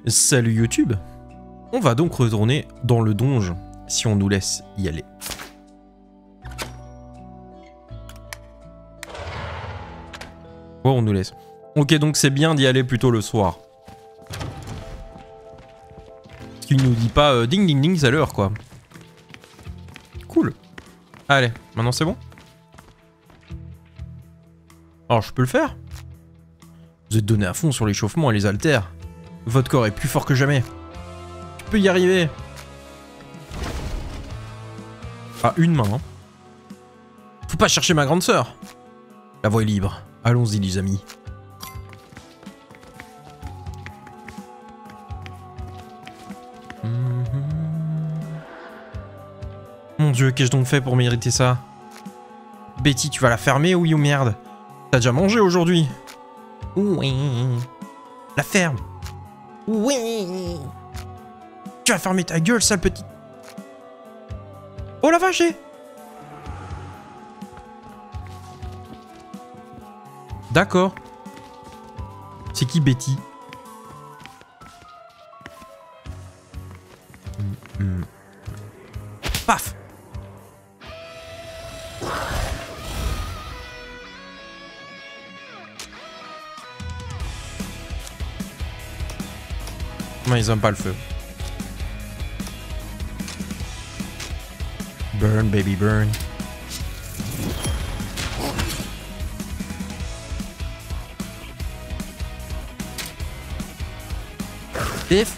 Salut YouTube. On va donc retourner dans le donjon, si on nous laisse y aller. Oh, on nous laisse. Ok, donc c'est bien d'y aller plutôt le soir. Parce qu'il nous dit pas ding ding ding, c'est l'heure quoi. Cool. Allez, maintenant c'est bon. Alors je peux le faire. Vous êtes donné à fond sur l'échauffement et les haltères. Votre corps est plus fort que jamais. Tu peux y arriver. Ah, une main. Hein. Faut pas chercher ma grande sœur. La voie est libre. Allons-y les amis. Mon dieu, qu'ai-je donc fait pour mériter ça? Betty, tu vas la fermer, oui ou merde? T'as déjà mangé aujourd'hui? Oui. La ferme. Oui. Tu vas fermer ta gueule, sale petite. Oh la vache. D'accord. C'est qui Betty? Paf. Non, ils aiment pas le feu. Burn, baby, burn. Pif.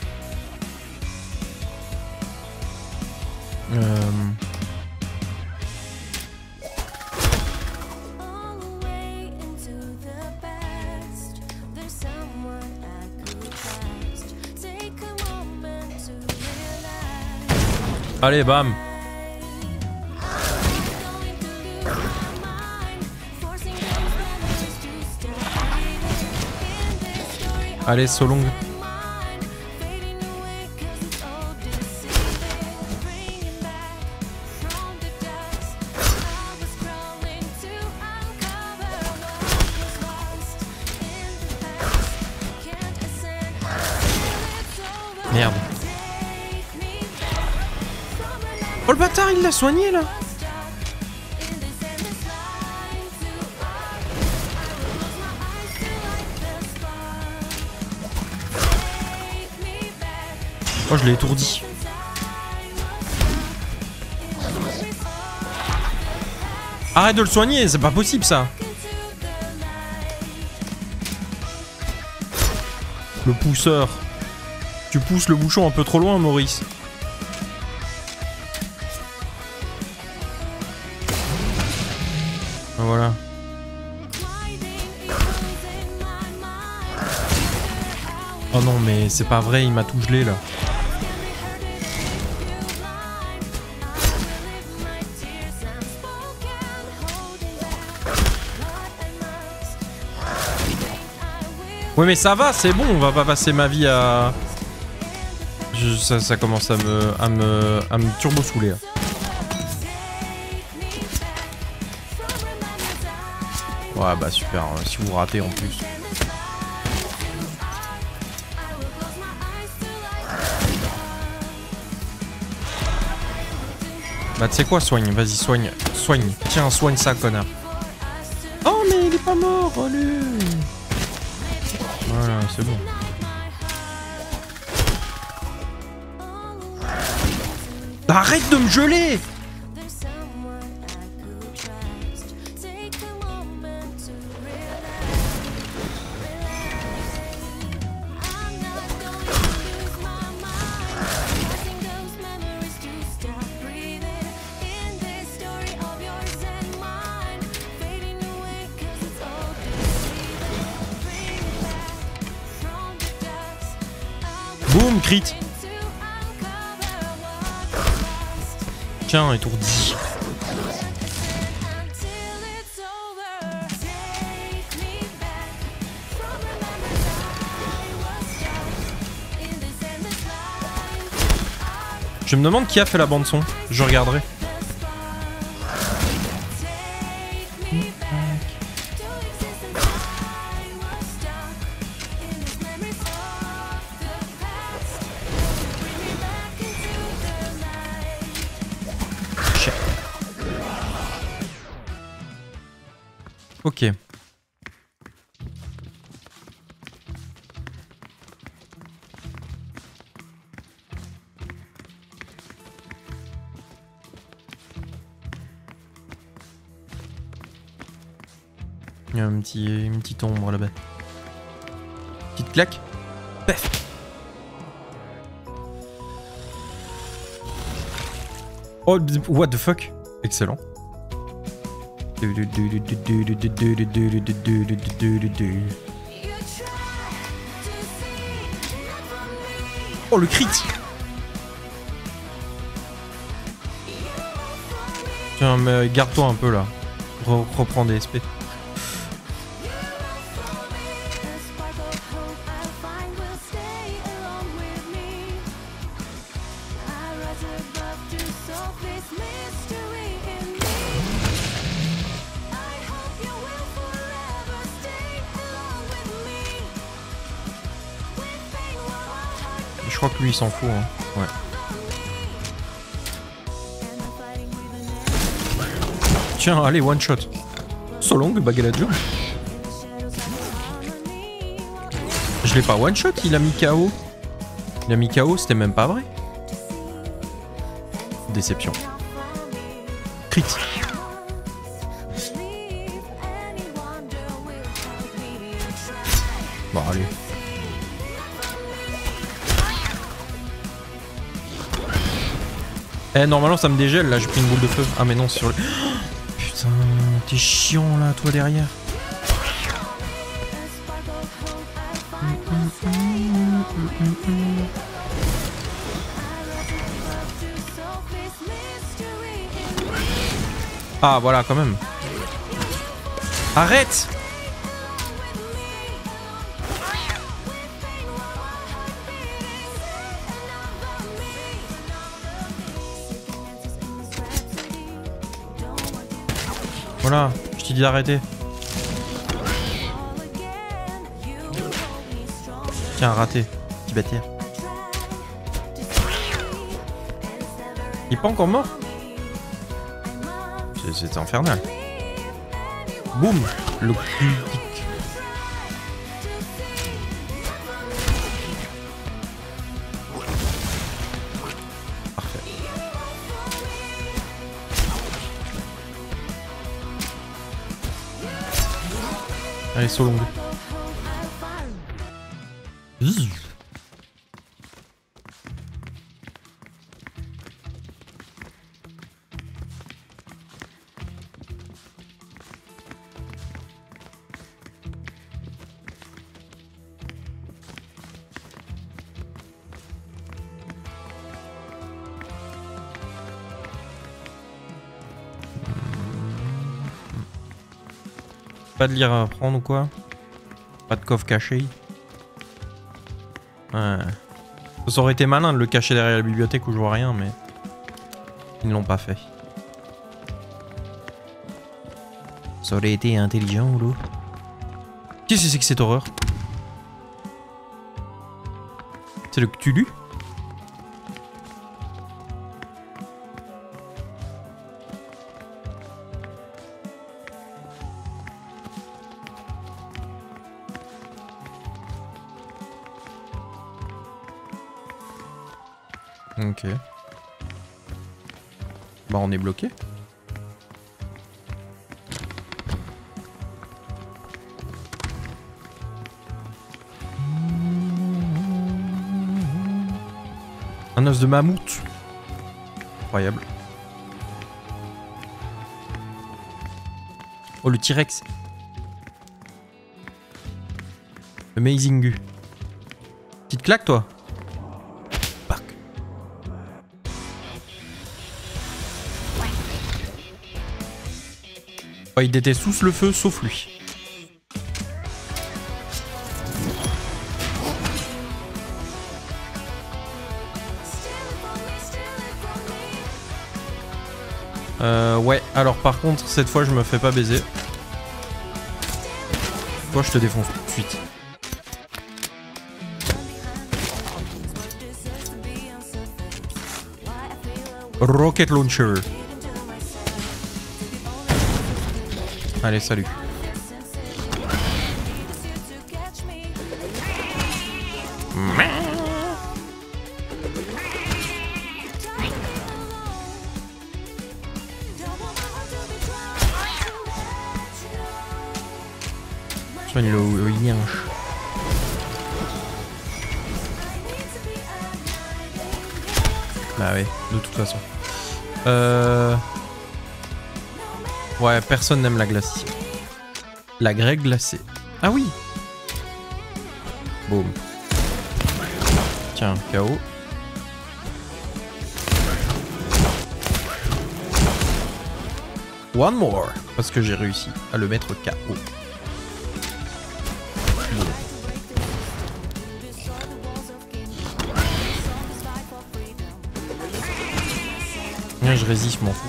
Allez, bam. Allez, Solong. Merde. Oh le bâtard, il l'a soigné là. Oh, je l'ai étourdi. Arrête de le soigner, c'est pas possible ça. Le pousseur. Tu pousses le bouchon un peu trop loin, Maurice. Voilà. Oh non, mais c'est pas vrai, il m'a tout gelé là. Ouais mais ça va, c'est bon, on va pas passer ma vie à... Ça commence à me turbo saouler là. Ouais bah super, si vous ratez en plus. Bah tu sais quoi, soigne, vas-y soigne, soigne. Tiens, soigne ça connard. Oh mais il est pas mort, allez. Voilà, c'est bon. Arrête de me geler! Boum, crit. Tiens, étourdi. Je me demande qui a fait la bande son. Je regarderai. Ok. Il y a une petite ombre là-bas. Petite claque. Pef. Oh, what the fuck. Excellent. Oh, le crit. Tiens, mais garde-toi un peu là. Reprends des SP. Je crois que lui il s'en fout, hein. Ouais. Tiens, allez, one shot. So long, Bagaladjo. Je l'ai pas one shot, il a mis KO. Il a mis KO, c'était même pas vrai. Déception. Crit. Bon, allez. Eh, normalement ça me dégèle, là j'ai pris une boule de feu. Ah mais non, c'est sur le... Oh, putain, t'es chiant là, toi derrière. Ah voilà, quand même. Arrête! Voilà, je t'ai dit d'arrêter. Tiens, raté. Petit bâtard. Il est pas encore mort? C'était infernal. Boum! Le critique. Parfait. Allez, so long. Pas de lire à prendre ou quoi? Pas de coffre caché? Ouais. Ça aurait été malin de le cacher derrière la bibliothèque où je vois rien, mais... Ils ne l'ont pas fait. Ça aurait été intelligent ou l'eau? Qu'est-ce que c'est que cette horreur? C'est le Cthulhu? Ok. Bah on est bloqué. Un os de mammouth. Incroyable. Oh le T-Rex. Amazing Gu. Petite claque toi. Ils détestent tous le feu, sauf lui. Ouais, alors par contre, cette fois, je me fais pas baiser. Toi, je te défonce tout de suite. Rocket Launcher. Allez, salut. Soigne le yinche. Bah oui, de toute façon. Ouais, personne n'aime la glace. La grecque glacée. Ah oui. Boum. Tiens, KO. One more. Parce que j'ai réussi à le mettre KO. Boum. Je résiste, m'en fous.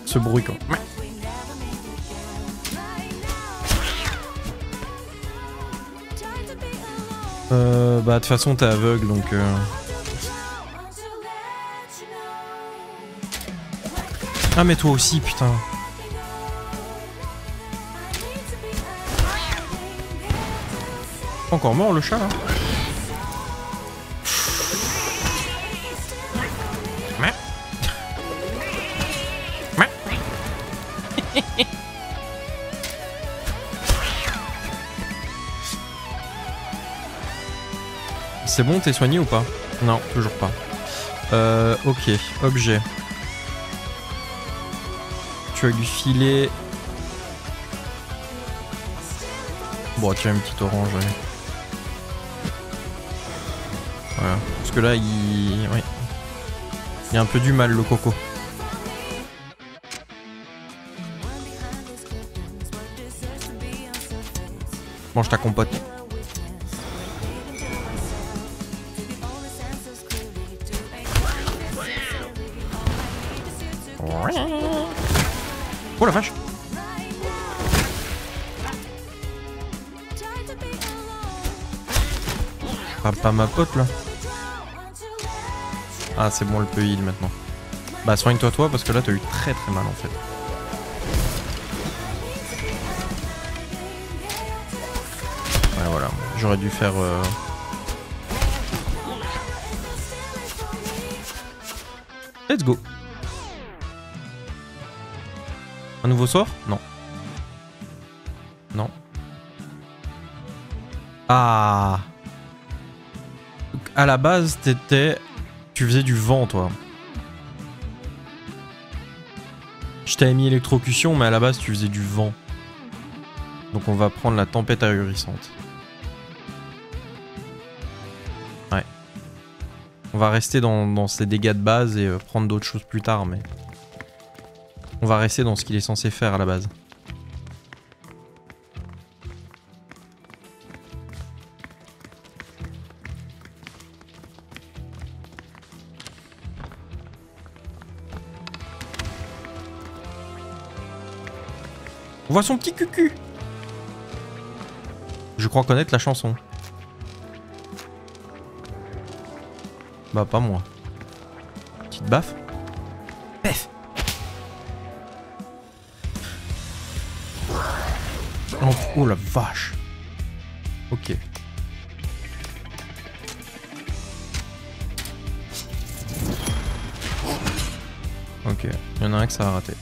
Ce bruit quand. Bah de toute façon t'es aveugle donc Ah mais toi aussi putain. Pas encore mort le chat là. C'est bon, t'es soigné ou pas? Non, toujours pas. Ok, objet. Tu as du filet. Bon, tiens, une petite orange, allez. Voilà. Parce que là, il... Oui. Il y a un peu du mal, le coco. Mange ta compote. Oh la vache! Pas ma pote là. Ah c'est bon, elle peut heal maintenant. Bah soigne-toi toi parce que là t'as eu très très mal en fait. Ouais voilà, j'aurais dû faire... Let's go. Un nouveau sort? Non. Non. Ah. À la base, tu faisais du vent, toi. Je t'avais mis électrocution, mais à la base, tu faisais du vent. Donc on va prendre la tempête ahurissante. Ouais. On va rester dans ces dégâts de base et prendre d'autres choses plus tard, mais... On va rester dans ce qu'il est censé faire à la base. On voit son petit cucu. Je crois connaître la chanson. Bah pas moi. Petite baffe. Pef. Oh la vache. Ok. Ok, il y en a un que ça a raté.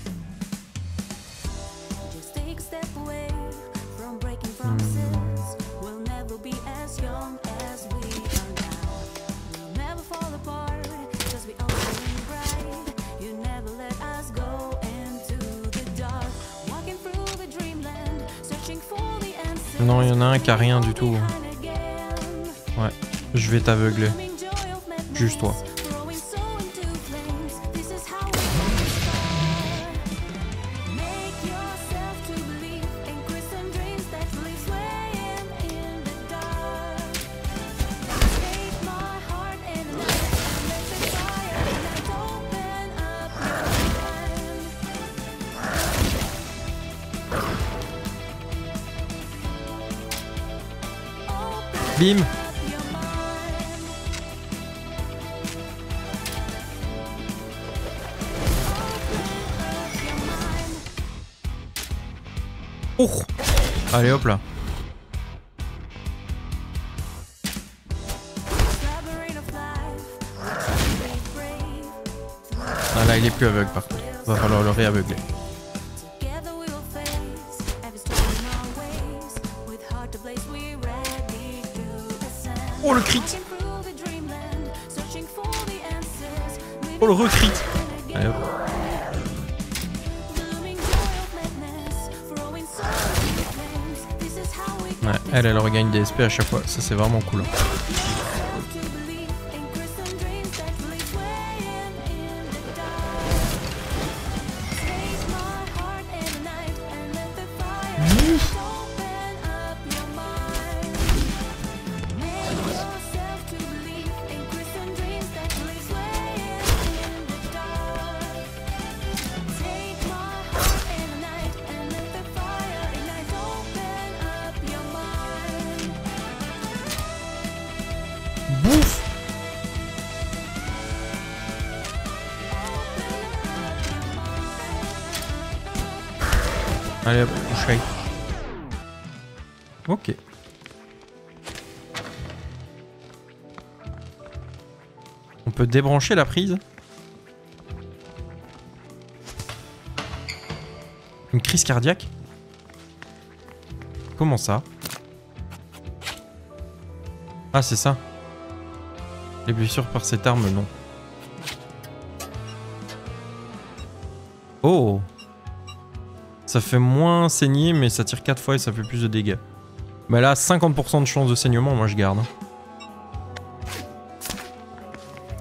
Non, il y en a un qui a rien du tout. Ouais, je vais t'aveugler. Juste toi. Bim. Oh. Allez hop là. Là, il est plus aveugle par contre. Va falloir le réaveugler. Oh le crit! Oh le recrit! Allez hop. Ouais, elle regagne des SP à chaque fois. Ça c'est vraiment cool. Bouffe! Allez hop, couche. Ok. On peut débrancher la prise. Une crise cardiaque? Comment ça? Ah c'est ça. Les blessures par cette arme, non. Oh! Ça fait moins saigner, mais ça tire 4 fois et ça fait plus de dégâts. Mais là, 50% de chance de saignement, moi je garde.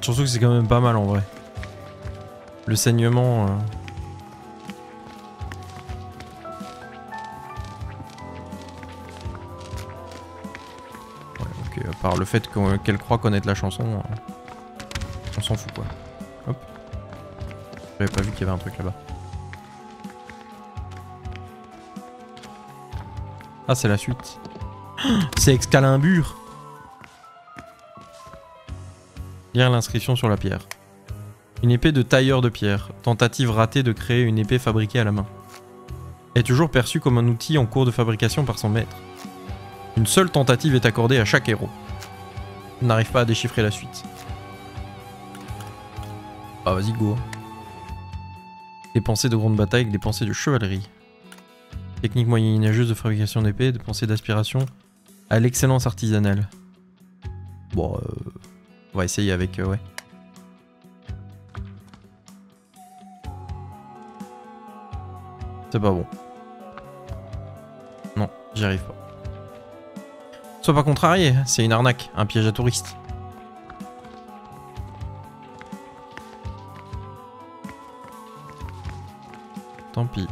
Surtout que c'est quand même pas mal en vrai. Le saignement... Ouais, ok, à part le fait qu'elle croit connaître la chanson, on s'en fout quoi. Hop. J'avais pas vu qu'il y avait un truc là-bas. Ah, c'est la suite. C'est Excalibur. Lire l'inscription sur la pierre. Une épée de tailleur de pierre. Tentative ratée de créer une épée fabriquée à la main. Est toujours perçue comme un outil en cours de fabrication par son maître. Une seule tentative est accordée à chaque héros. On n'arrive pas à déchiffrer la suite. Ah, vas-y, go. Des pensées de grande bataille avec des pensées de chevalerie. Technique moyenâgeuse de fabrication d'épée, des pensées d'aspiration à l'excellence artisanale. Bon, on va essayer avec... ouais. C'est pas bon. Non, j'y arrive pas. Sois pas contrarié, c'est une arnaque, un piège à touristes. Tant pis.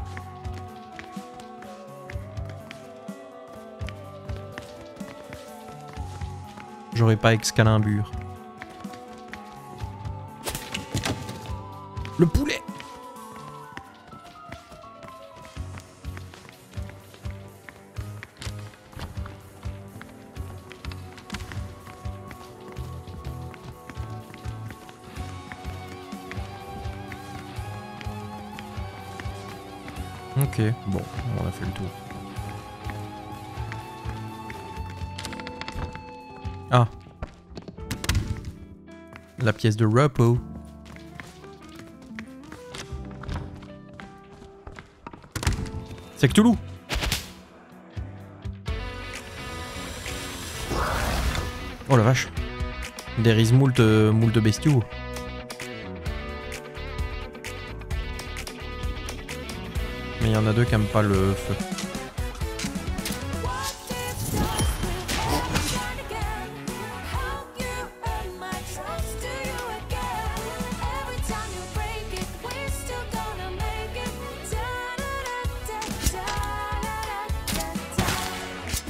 J'aurais pas Excalibur. Le poulet! Ok, bon, on a fait le tour. Ah. La pièce de repos. C'est Cthulhu. Oh la vache. There is moult bestiaux. Mais il y en a deux qui aiment pas le feu.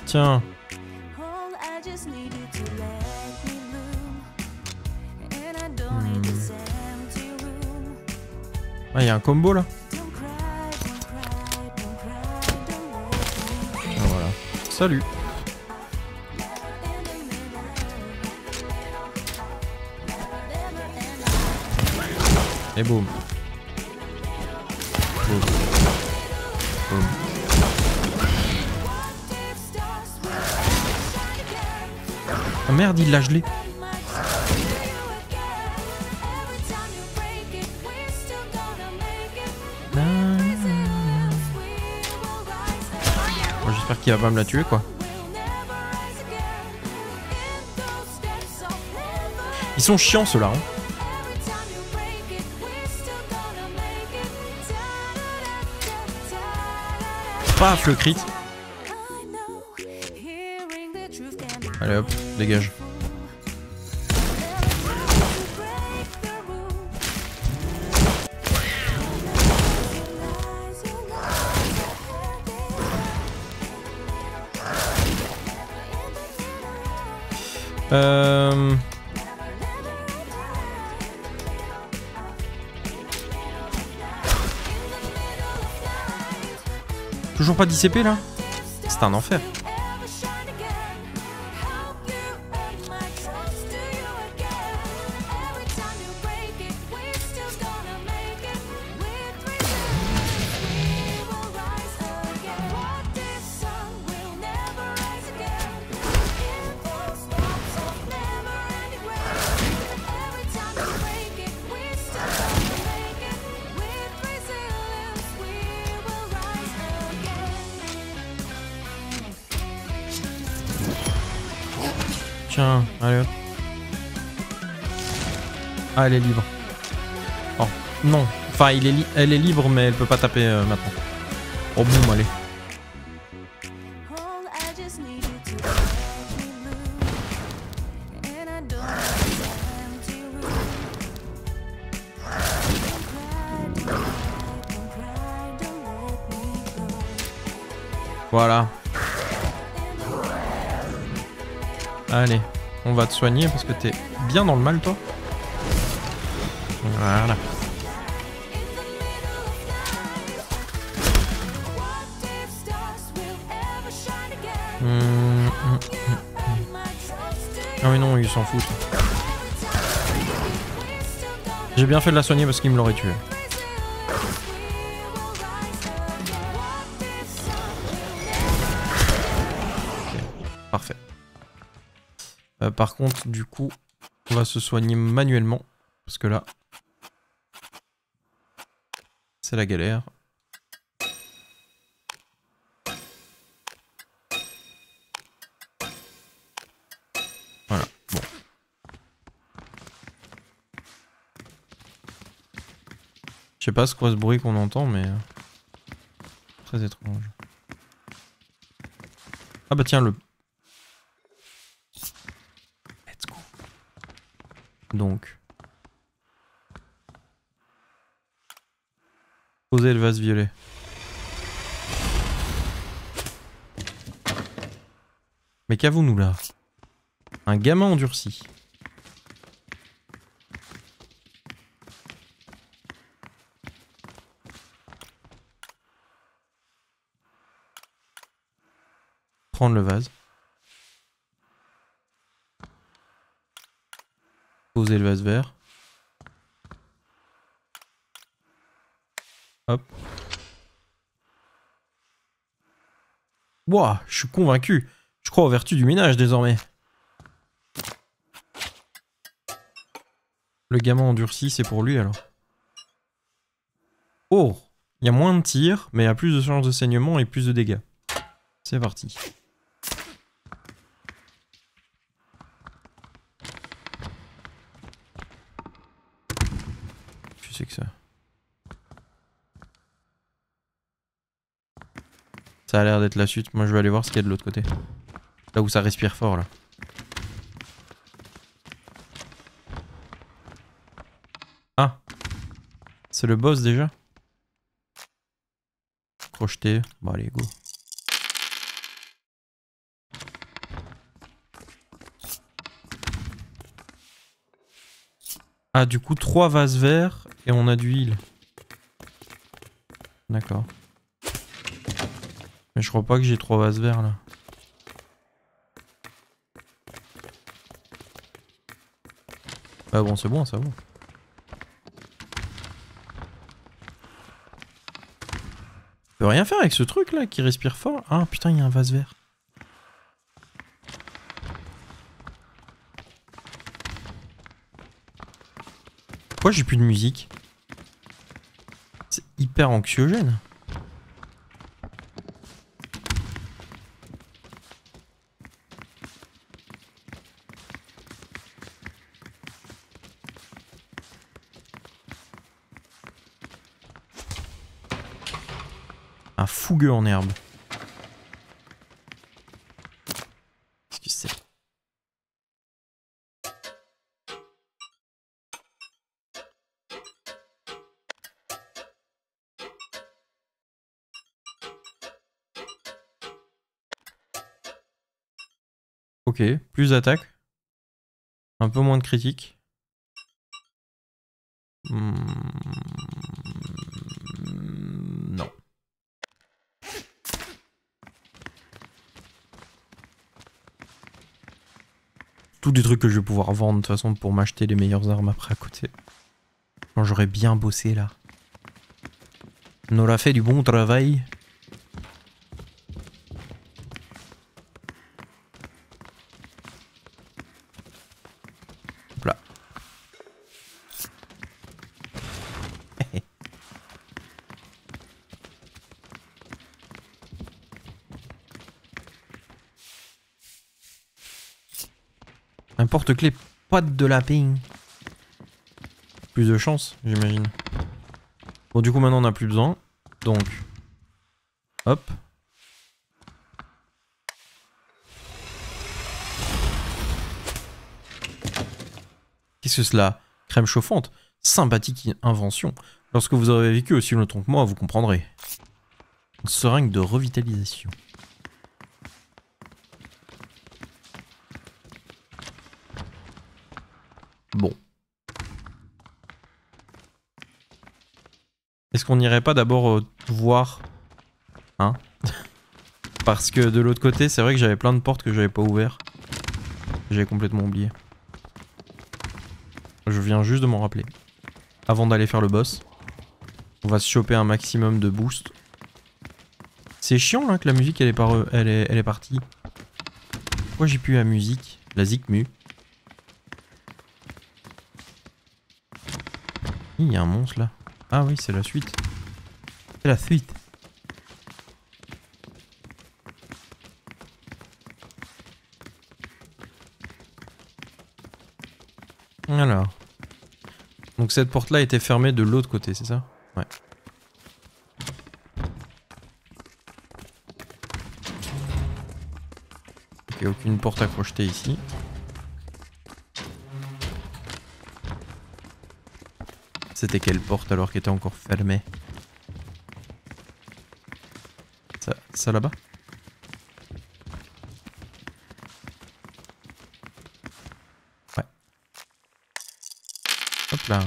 Tiens. Ah, il y a un combo là. Ah, voilà. Salut. Et boum. Boum. Boum. Ah merde, il l'a gelé. j'espère qu'il va pas me la tuer quoi. Ils sont chiants ceux-là. Hein. Paf le crit. Allez hop, dégage. Toujours pas d'ICP là? C'est un enfer. Tiens, allez hop. Ah, elle est libre. Oh, non. Enfin, elle est libre, mais elle peut pas taper maintenant. Oh, boum, allez. Voilà. Allez, on va te soigner parce que t'es bien dans le mal, toi. Voilà. Ah oui non, il s'en fout. J'ai bien fait de la soigner parce qu'il me l'aurait tué. Okay, parfait. Par contre, du coup, on va se soigner manuellement. Parce que là, c'est la galère. Voilà, bon. Je sais pas ce quoi ce bruit qu'on entend, mais... très étrange. Ah bah tiens, le... Let's go. Donc... Poser le vase violet. Mais qu'avons-nous là? Un gamin endurci. Prendre le vase. Poser le vase vert. Hop. Ouah, je suis convaincu. Je crois aux vertus du ménage désormais. Le gamin endurci, c'est pour lui alors. Oh, il y a moins de tirs, mais il y a plus de chances de saignement et plus de dégâts. C'est parti. Je sais que ça. Ça a l'air d'être la suite. Moi, je vais aller voir ce qu'il y a de l'autre côté. Là où ça respire fort, là. Ah. C'est le boss, déjà? Crocheté. Bon, allez, go. Ah, du coup, 3 vases verts et on a du heal. D'accord. Mais je crois pas que j'ai 3 vases verts, là. Ah bon, c'est bon, ça va. Je peux rien faire avec ce truc là qui respire fort. Ah putain, il y a un vase vert. Pourquoi j'ai plus de musique? C'est hyper anxiogène. fougueux en herbe. Qu'est-ce que c'est? Ok, plus d'attaque. Un peu moins de critique. Non. Tous des trucs que je vais pouvoir vendre de toute façon pour m'acheter les meilleures armes après à côté. Quand j'aurais bien bossé là. On aura fait du bon travail. Hop là. Un porte-clés, pas de lapin. Plus de chance, j'imagine. Bon, du coup, maintenant, on n'a plus besoin. Donc, hop. Qu'est-ce que cela? Crème chauffante. Sympathique invention. Lorsque vous aurez vécu aussi longtemps que moi, vous comprendrez. Une seringue de revitalisation. Bon. Est-ce qu'on n'irait pas d'abord voir, hein? Parce que de l'autre côté, c'est vrai que j'avais plein de portes que j'avais pas ouvertes. J'avais complètement oublié. Je viens juste de m'en rappeler. Avant d'aller faire le boss, on va se choper un maximum de boost. C'est chiant là que la musique elle est partie. Pourquoi j'ai plus la musique? La zikmu. Il y a un monstre là. Ah oui, c'est la suite. C'est la suite. Alors. Donc cette porte là était fermée de l'autre côté, c'est ça? Ouais. Ok, aucune porte à crocheter ici. C'était quelle porte alors qui était encore fermée? Ça là-bas? Ouais. Hop là.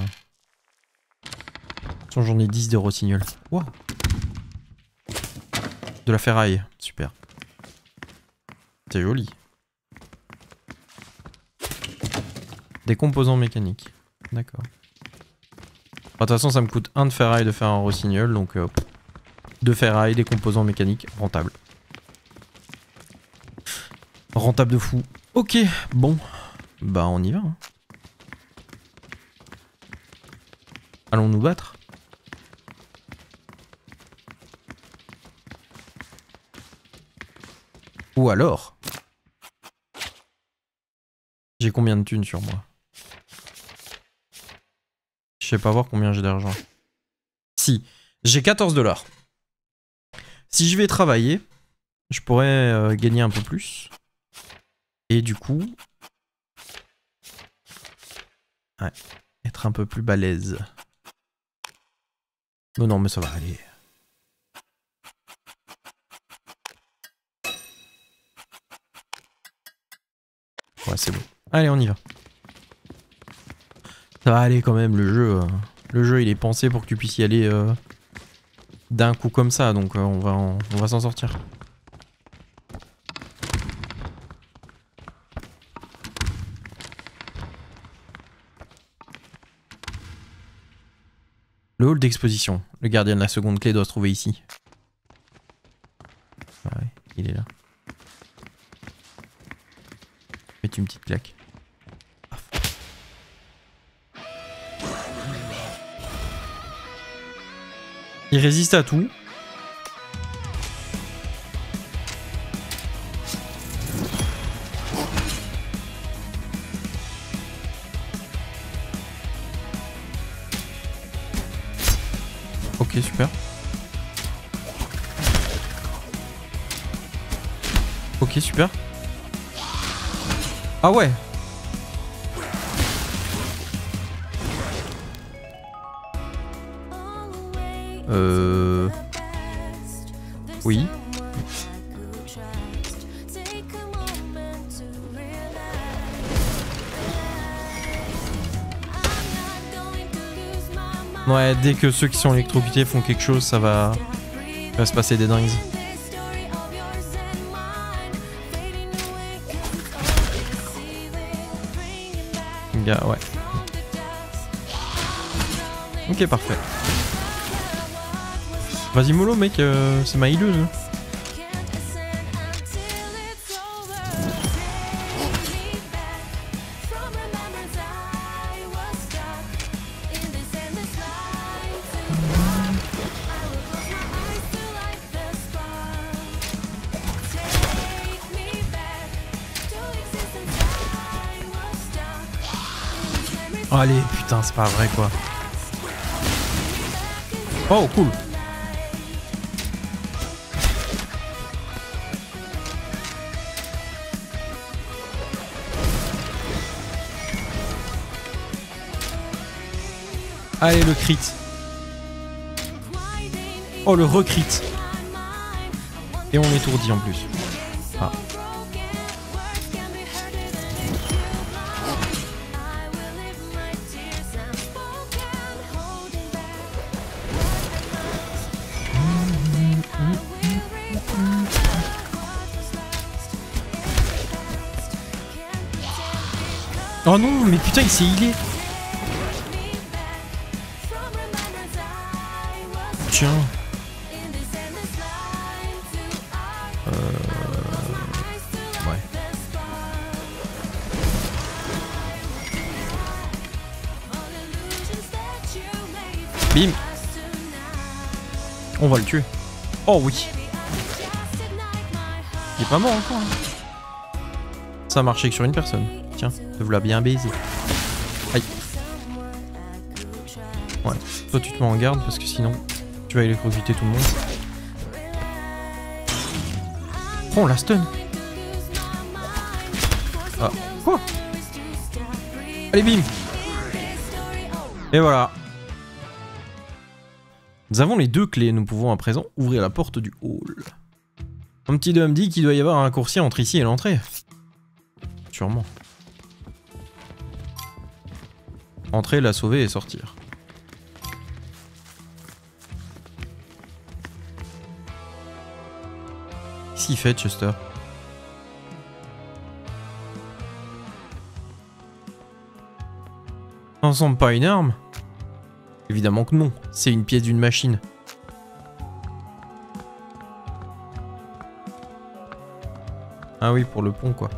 J'en ai 10 de rossignol. Wow. De la ferraille. Super. C'est joli. Des composants mécaniques. D'accord. De toute façon, ça me coûte 1 de ferraille de faire un rossignol, donc de ferraille, des composants mécaniques, rentable. Rentable de fou. Ok, bon. Bah, on y va. Hein. Allons nous battre. Ou alors... J'ai combien de thunes sur moi? Je sais pas voir combien j'ai d'argent. Si, j'ai 14 $. Si je vais travailler, je pourrais gagner un peu plus. Et du coup... Ouais, être un peu plus balèze. Mais non, mais ça va aller. Ouais, c'est bon. Allez, on y va. Ça va aller quand même, le jeu. Le jeu, il est pensé pour que tu puisses y aller d'un coup comme ça, donc on va s'en sortir. Le hall d'exposition. Le gardien de la seconde clé doit se trouver ici. Ouais, il est là. Mets une petite claque. Il résiste à tout. Ok, super. Ok, super. Ah ouais. Oui. Ouais, dès que ceux qui sont électrocutés font quelque chose, ça va se passer des dingues. Gars, ouais. Ok, parfait. Vas-y mollo mec, c'est ma hileuse. Oh, allez, putain, c'est pas vrai quoi. Oh, cool. Allez, le crit. Oh, le recrit. Et on étourdit en plus. Ah. Oh non, mais putain, il s'est healé. Tiens. Ouais. Bim. On va le tuer. Oh oui. Il est pas mort encore. Hein. Ça a marché que sur une personne. Tiens, te voilà bien baisé. Aïe. Ouais. Toi tu te mets en garde parce que sinon tu vas électrocuter tout le monde. Oh la stun. Ah. Quoi? Allez bim. Et voilà. Nous avons les deux clés, nous pouvons à présent ouvrir la porte du hall. Un petit homme dit qu'il doit y avoir un raccourci entre ici et l'entrée. Sûrement. Entrer, la sauver et sortir. Qu'est-ce qu'il fait, Chester? Ça ressemble pas à une arme? Évidemment que non, c'est une pièce d'une machine. Ah oui, pour le pont quoi.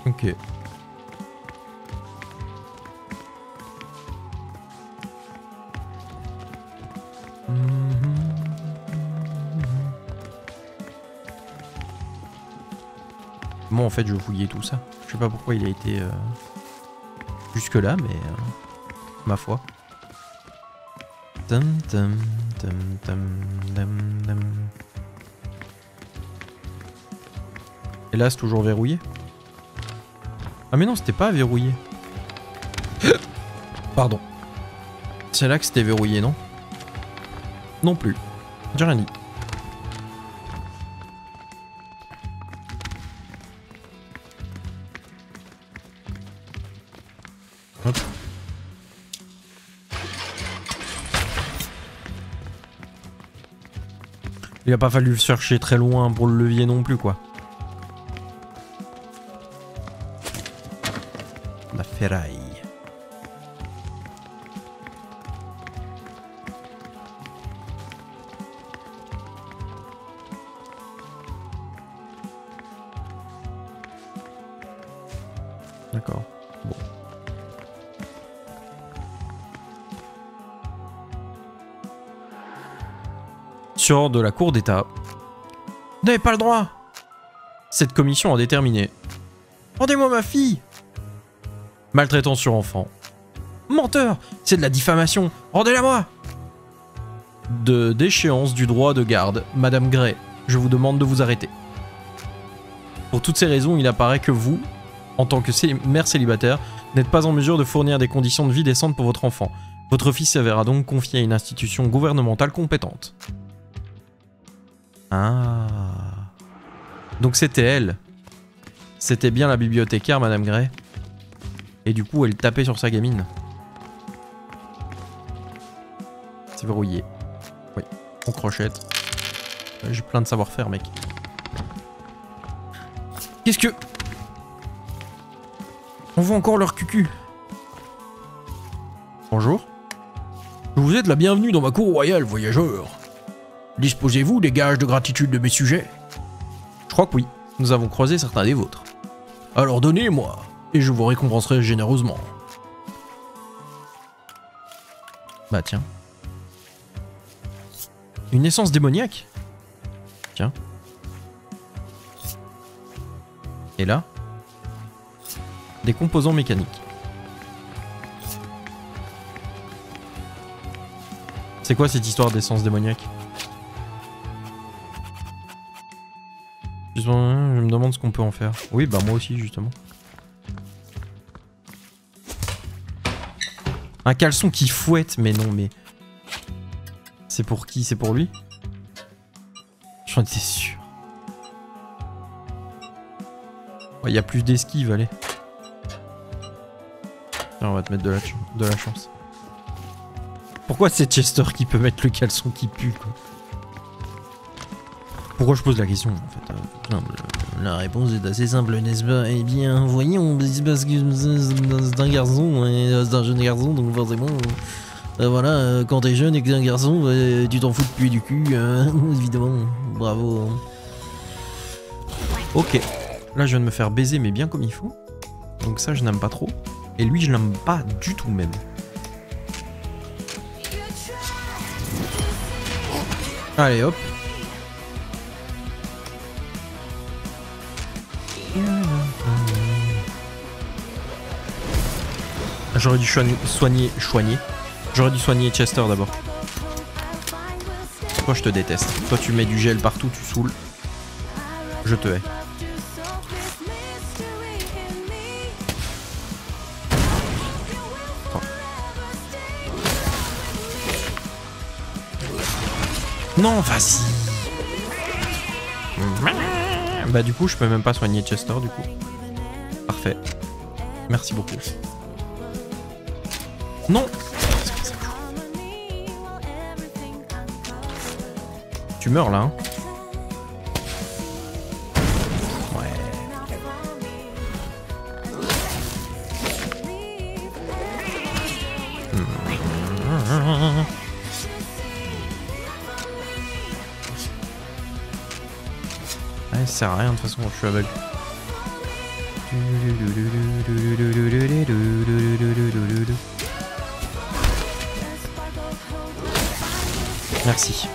Ok. Bon, en fait, je fouillais tout ça. Je sais pas pourquoi il a été jusque là, mais ma foi. Tum, tum, tum, tum, tum, tum. Et là, c'est toujours verrouillé. Ah mais non, c'était pas verrouillé. Pardon. C'est là que c'était verrouillé, non? Non plus. J'ai rien dit. Hop. Il a pas fallu chercher très loin pour le levier non plus, quoi. La ferraille. D'accord. Bon. Sur de la cour d'État. Vous n'avez pas le droit. Cette commission a déterminé. Rendez-moi ma fille. Maltraitance sur enfant. Menteur, c'est de la diffamation. Rendez-la moi. d'échéance du droit de garde. Madame Gray, je vous demande de vous arrêter. Pour toutes ces raisons, il apparaît que vous, en tant que mère célibataire, n'êtes pas en mesure de fournir des conditions de vie décentes pour votre enfant. Votre fils s'avérera donc confié à une institution gouvernementale compétente. Ah. Donc c'était elle. C'était bien la bibliothécaire, Madame Gray. Et du coup, elle tapait sur sa gamine. C'est verrouillé. Oui, on crochette. J'ai plein de savoir-faire, mec. Qu'est-ce que... On voit encore leur cucu. Bonjour. Vous êtes la bienvenue dans ma cour royale, voyageur. Disposez-vous des gages de gratitude de mes sujets? Je crois que oui. Nous avons croisé certains des vôtres. Alors donnez-moi, et je vous récompenserai généreusement. Bah tiens. Une essence démoniaque? Tiens. Et là? Des composants mécaniques. C'est quoi cette histoire d'essence démoniaque? Je me demande ce qu'on peut en faire. Oui, bah moi aussi, justement. Un caleçon qui fouette, mais non, mais... C'est pour qui? C'est pour lui? J'en étais sûr. Il y a plus d'esquive, allez. Tiens, on va te mettre de la chance. Pourquoi c'est Chester qui peut mettre le caleçon qui pue, quoi? Pourquoi je pose la question, en fait? La réponse est assez simple, n'est-ce pas? Eh bien, voyons, parce que c'est un garçon, c'est un jeune garçon, donc forcément... voilà, quand t'es jeune et que t'es un garçon, tu t'en fous de puer du cul, évidemment. Bravo. Ok. Là, je viens de me faire baiser, mais bien comme il faut. Donc ça, je n'aime pas trop. Et lui, je l'aime pas du tout, même. Allez, hop. J'aurais dû soigner. J'aurais dû soigner Chester d'abord. Toi, je te déteste. Toi, tu mets du gel partout, tu saoules. Je te hais. Non, vas-y. Bah du coup, je peux même pas soigner Chester du coup. Parfait. Merci beaucoup. Non. Tu meurs là, hein. Ouais. Ça sert à rien de toute façon, je suis aveugle. Merci.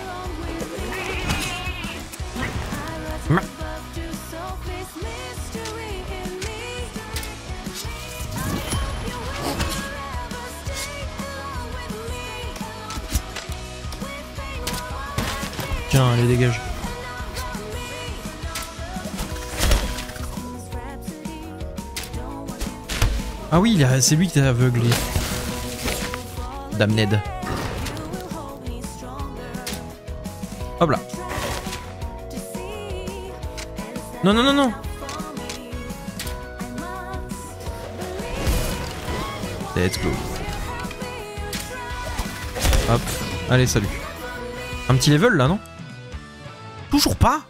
Tiens, allez, dégage. Ah oui, c'est lui qui t'a aveuglé. Damned. Hop là. Non, non, non, non. Let's go. Hop. Allez, salut. Un petit level là, non? Toujours pas?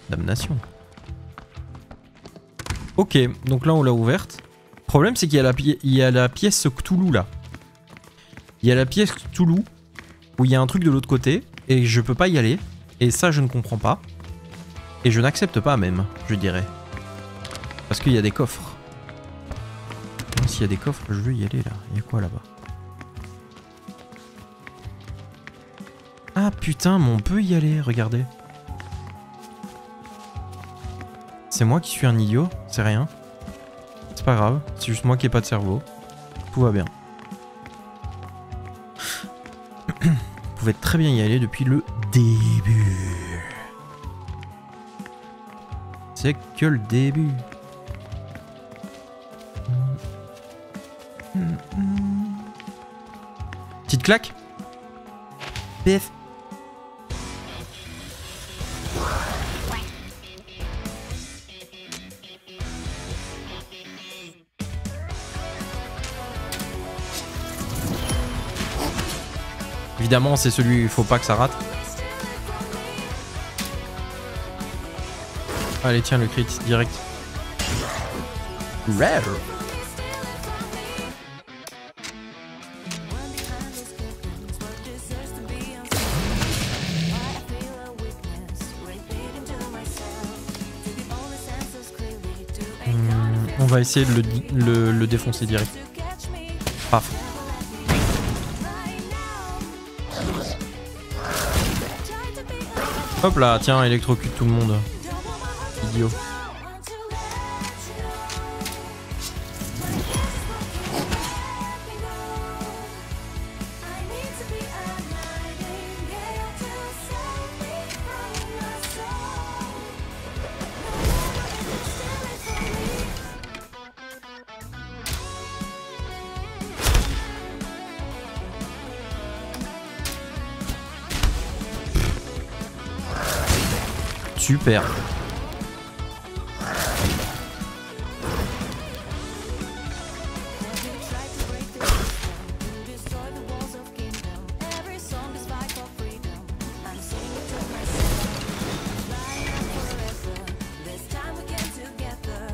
Damnation. Ok, donc là on l'a ouverte. Le problème c'est qu'il y a la pièce Cthulhu là. Il y a la pièce Cthulhu où il y a un truc de l'autre côté et je peux pas y aller. Et ça je ne comprends pas. Et je n'accepte pas même, je dirais. Parce qu'il y a des coffres. S'il y a des coffres, je veux y aller là. Il y a quoi là-bas? Ah putain, mais on peut y aller, regardez. C'est moi qui suis un idiot, c'est rien. C'est pas grave, c'est juste moi qui ai pas de cerveau. Tout va bien. pouvait très bien y aller depuis le début. C'est que le début. Petite claque. PF. Évidemment, c'est celui, il faut pas que ça rate. Allez, tiens, le crit direct. Rare. On va essayer de le défoncer direct. Paf. Hop là, tiens, électrocute tout le monde. Idiot. Super.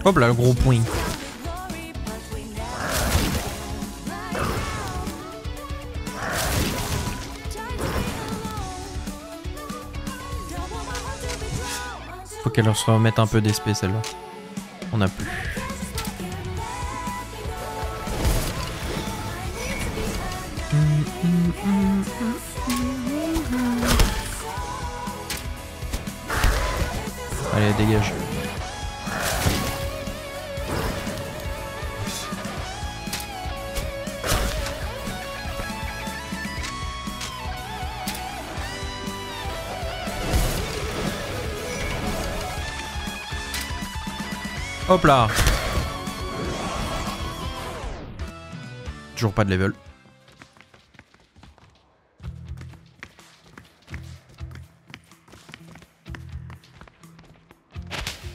Hop là, le gros point. Faut qu'elle se remette un peu d'esprit celle-là. On a plus. Allez, dégage. Hop là. Toujours pas de level.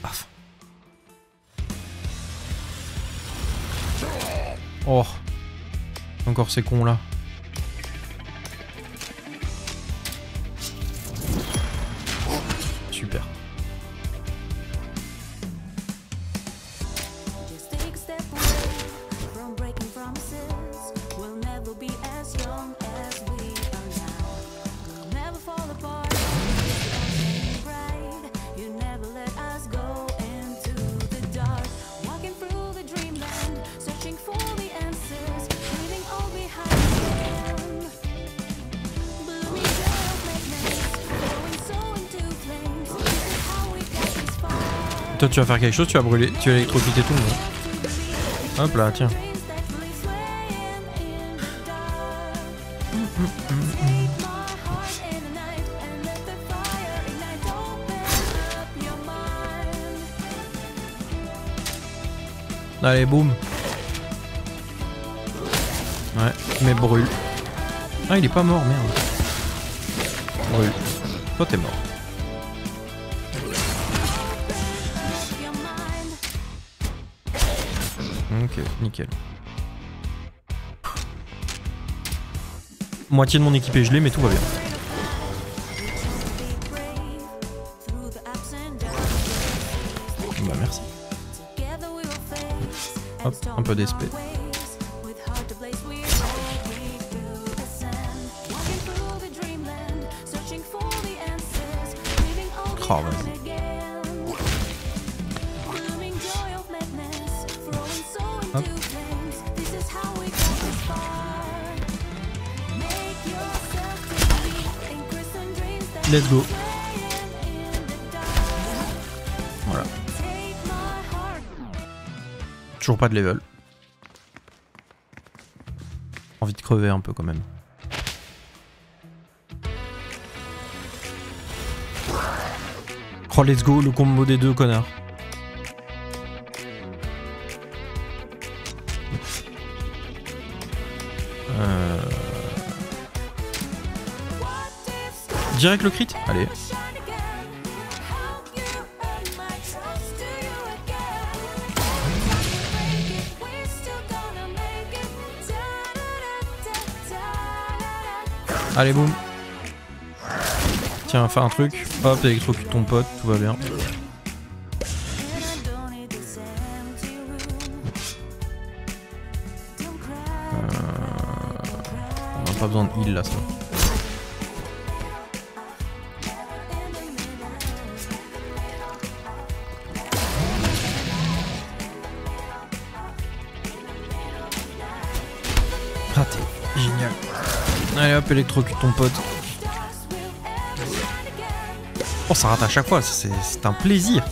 Paf. Oh. Encore ces cons là. Super. Toi tu vas faire quelque chose, tu vas brûler, tu vas électrocuter tout le monde. Hop là, tiens. Allez, boum. Ouais, mais brûle. Ah, il est pas mort, merde. Brûle. Toi, t'es mort. Ok, nickel. Moitié de mon équipe est gelée, mais tout va bien. Bah merci. Hop, un peu d'esprit. Oh, vas-y. Hop. Let's go. Voilà. Toujours pas de level. Envie de crever un peu quand même. Oh, let's go, le combo des deux, connard. Direct le crit? Allez. Allez, boum. Tiens, fais un truc. Hop, électrocute ton pote, tout va bien. On n'a pas besoin de heal là, ça. Raté. Génial. Allez hop, électrocute ton pote. Oh, ça rate à chaque fois, c'est un plaisir.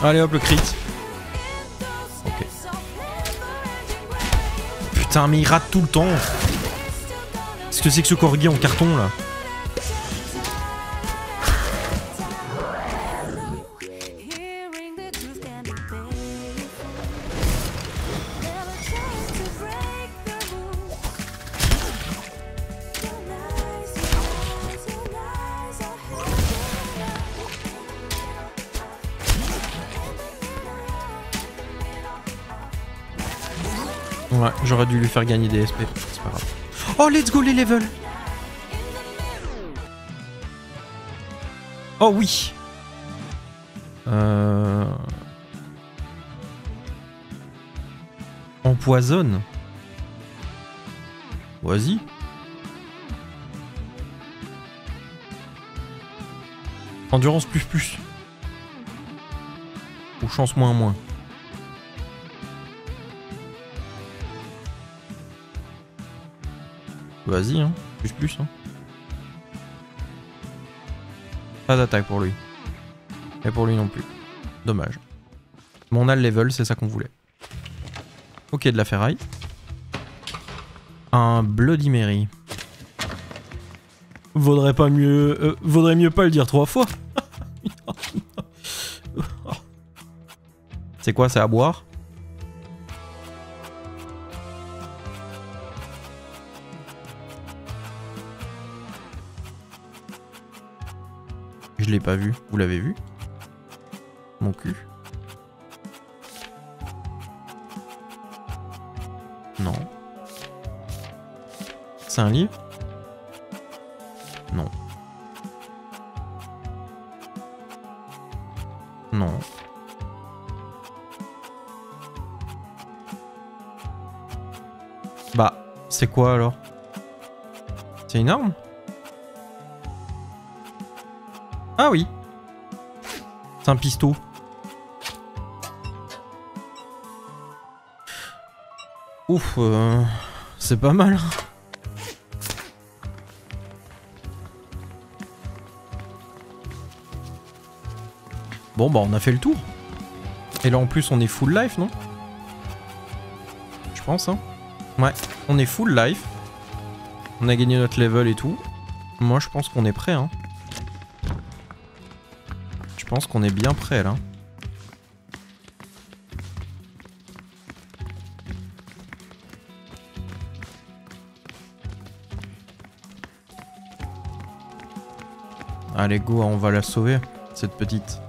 Allez hop, le crit. Ok. Putain, mais il rate tout le temps. Qu'est-ce que c'est que ce corgi en carton là? Ouais, j'aurais dû lui faire gagner des SP, c'est pas grave. Oh, let's go les levels! Oh oui! Empoisonne? Vas-y. Endurance plus. Ou chance moins. Vas-y, hein. Plus, hein. Pas d'attaque pour lui. Et pour lui non plus. Dommage. Mais on a le level, c'est ça qu'on voulait. Ok, de la ferraille. Un Bloody Mary. Vaudrait mieux pas le dire 3 fois. C'est quoi, c'est à boire? Je l'ai pas vu. Vous l'avez vu? Mon cul. Non. C'est un livre? Non. Non. Bah, c'est quoi alors? C'est une arme? Ah oui. C'est un pisto. Ouf, c'est pas mal. Bon bah on a fait le tour. Et là en plus on est full life, non? Je pense, hein. Ouais, on est full life. On a gagné notre level et tout. Moi je pense qu'on est prêt, hein. Je pense qu'on est bien prêt là. Allez go, on va la sauver, cette petite.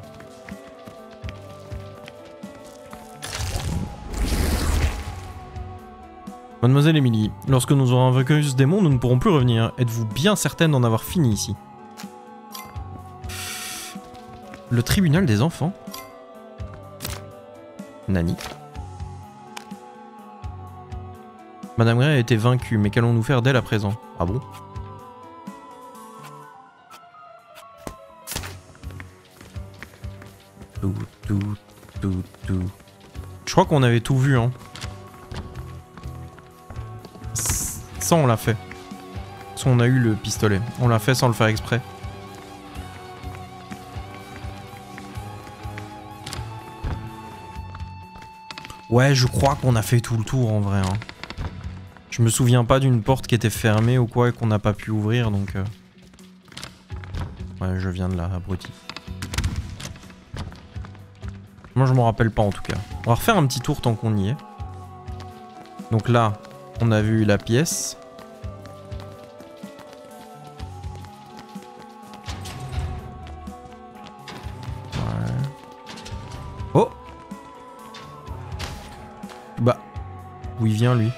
Mademoiselle Emily, lorsque nous aurons vaincu ce démon, nous ne pourrons plus revenir. Êtes-vous bien certaine d'en avoir fini ici? Le tribunal des enfants? Nani? Madame Gray a été vaincue, mais qu'allons-nous faire d'elle à présent? Ah bon? Je crois qu'on avait tout vu, hein. Ça, on l'a fait. Ça, on a eu le pistolet. On l'a fait sans le faire exprès. Ouais, je crois qu'on a fait tout le tour en vrai. Hein. Je me souviens pas d'une porte qui était fermée ou quoi et qu'on n'a pas pu ouvrir donc... Ouais, je viens de là, abruti. Moi je m'en rappelle pas en tout cas. On va refaire un petit tour tant qu'on y est. Donc là, on a vu la pièce. Ouais. Oh! Bah, où il vient lui?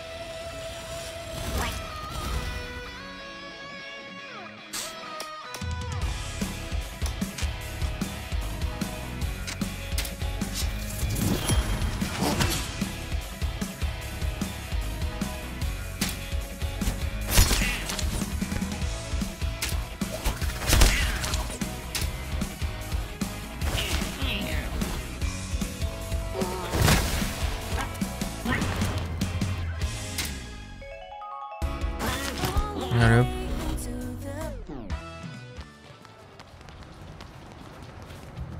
Allez hop.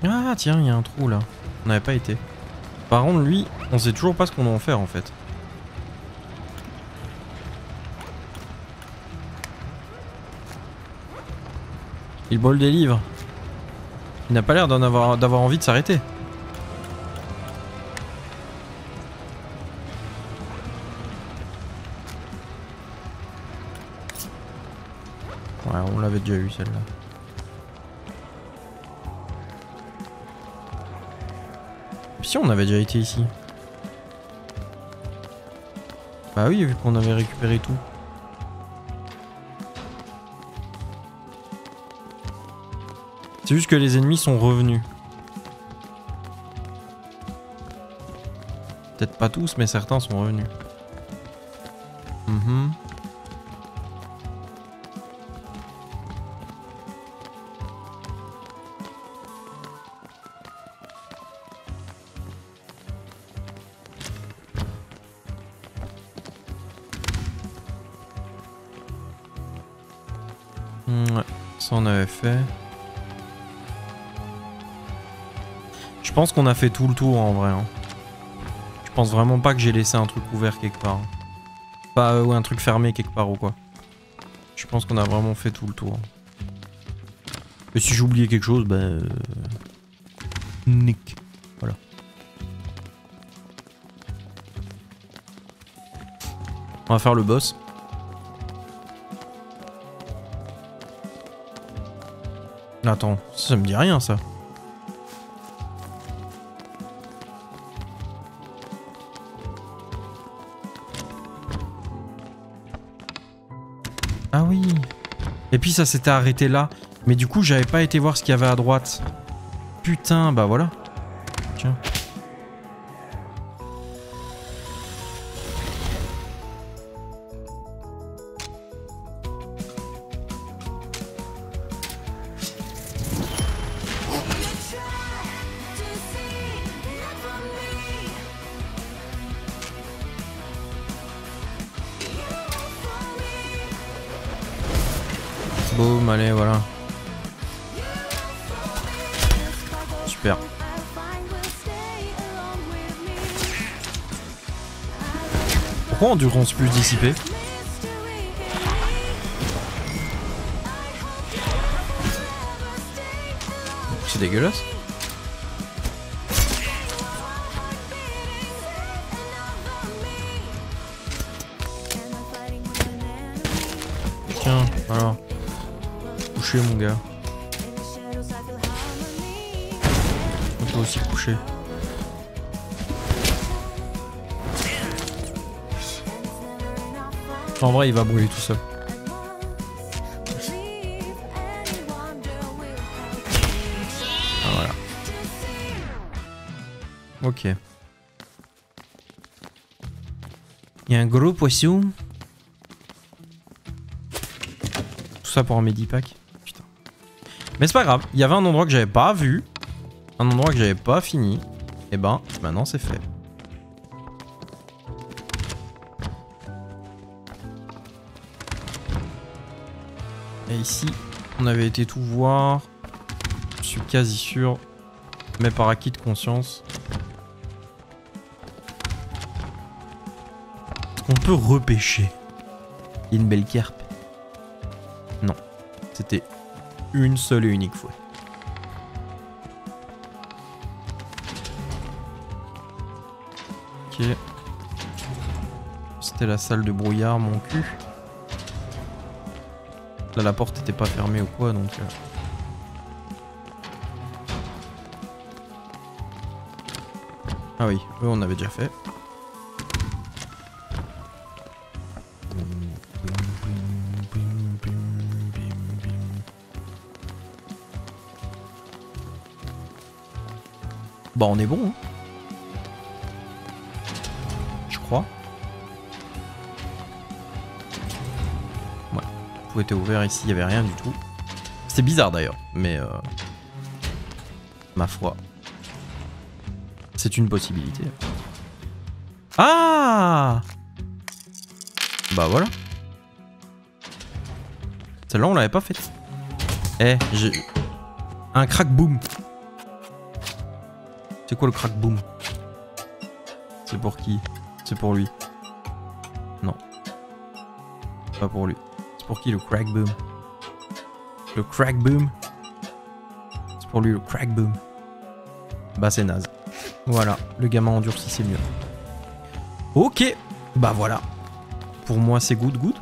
Ah tiens, il y a un trou là. On n'avait pas été. Par contre, lui, on sait toujours pas ce qu'on doit en faire en fait. Il brûle des livres. Il n'a pas l'air d'avoir envie de s'arrêter. Ouais, on l'avait déjà eu celle-là. Si on avait déjà été ici. Bah oui, vu qu'on avait récupéré tout. C'est juste que les ennemis sont revenus. Peut-être pas tous, mais certains sont revenus. Ouais, ça on avait fait. Je pense qu'on a fait tout le tour en vrai. Hein. Je pense vraiment pas que j'ai laissé un truc ouvert quelque part. Pas ou un truc fermé quelque part ou quoi. Je pense qu'on a vraiment fait tout le tour. Et si j'ai oublié quelque chose, bah... Nick. Voilà. On va faire le boss. Attends, ça me dit rien ça. Ah oui. Et puis ça s'était arrêté là. Mais du coup j'avais pas été voir ce qu'il y avait à droite. Putain, bah voilà. Tiens. Boum, allez, voilà. Super. Pourquoi endurance plus dissipée? C'est dégueulasse. Tiens, alors. Couché mon gars. On peut aussi coucher. En vrai il va brûler tout seul. Ah, voilà. Ok. Il y a un gros poisson. Tout ça pour un medipack. Putain. Mais c'est pas grave. Il y avait un endroit que j'avais pas vu. Un endroit que j'avais pas fini. Et ben, maintenant c'est fait. Et ici, on avait été tout voir. Je suis quasi sûr. Mais par acquis de conscience. On peut repêcher. Une belle carpe. Non. C'était une seule et unique fois. Ok. C'était la salle de brouillard, mon cul. Là, la porte était pas fermée ou quoi, donc... Ah oui, eux on avait déjà fait. Bah on est bon, hein. Je crois. Ouais, tout était ouvert ici, il n'y avait rien du tout. C'était bizarre d'ailleurs, mais ma foi, c'est une possibilité. Ah! Bah voilà. Celle-là on l'avait pas faite. Eh, j'ai un crack boom. C'est quoi le crack boom? C'est pour qui? C'est pour lui. Non. Pas pour lui. C'est pour qui le crack boom? Le crack boom? C'est pour lui le crack boom. Bah c'est naze. Voilà, le gamin endurci c'est mieux. Ok, bah voilà. Pour moi c'est good good.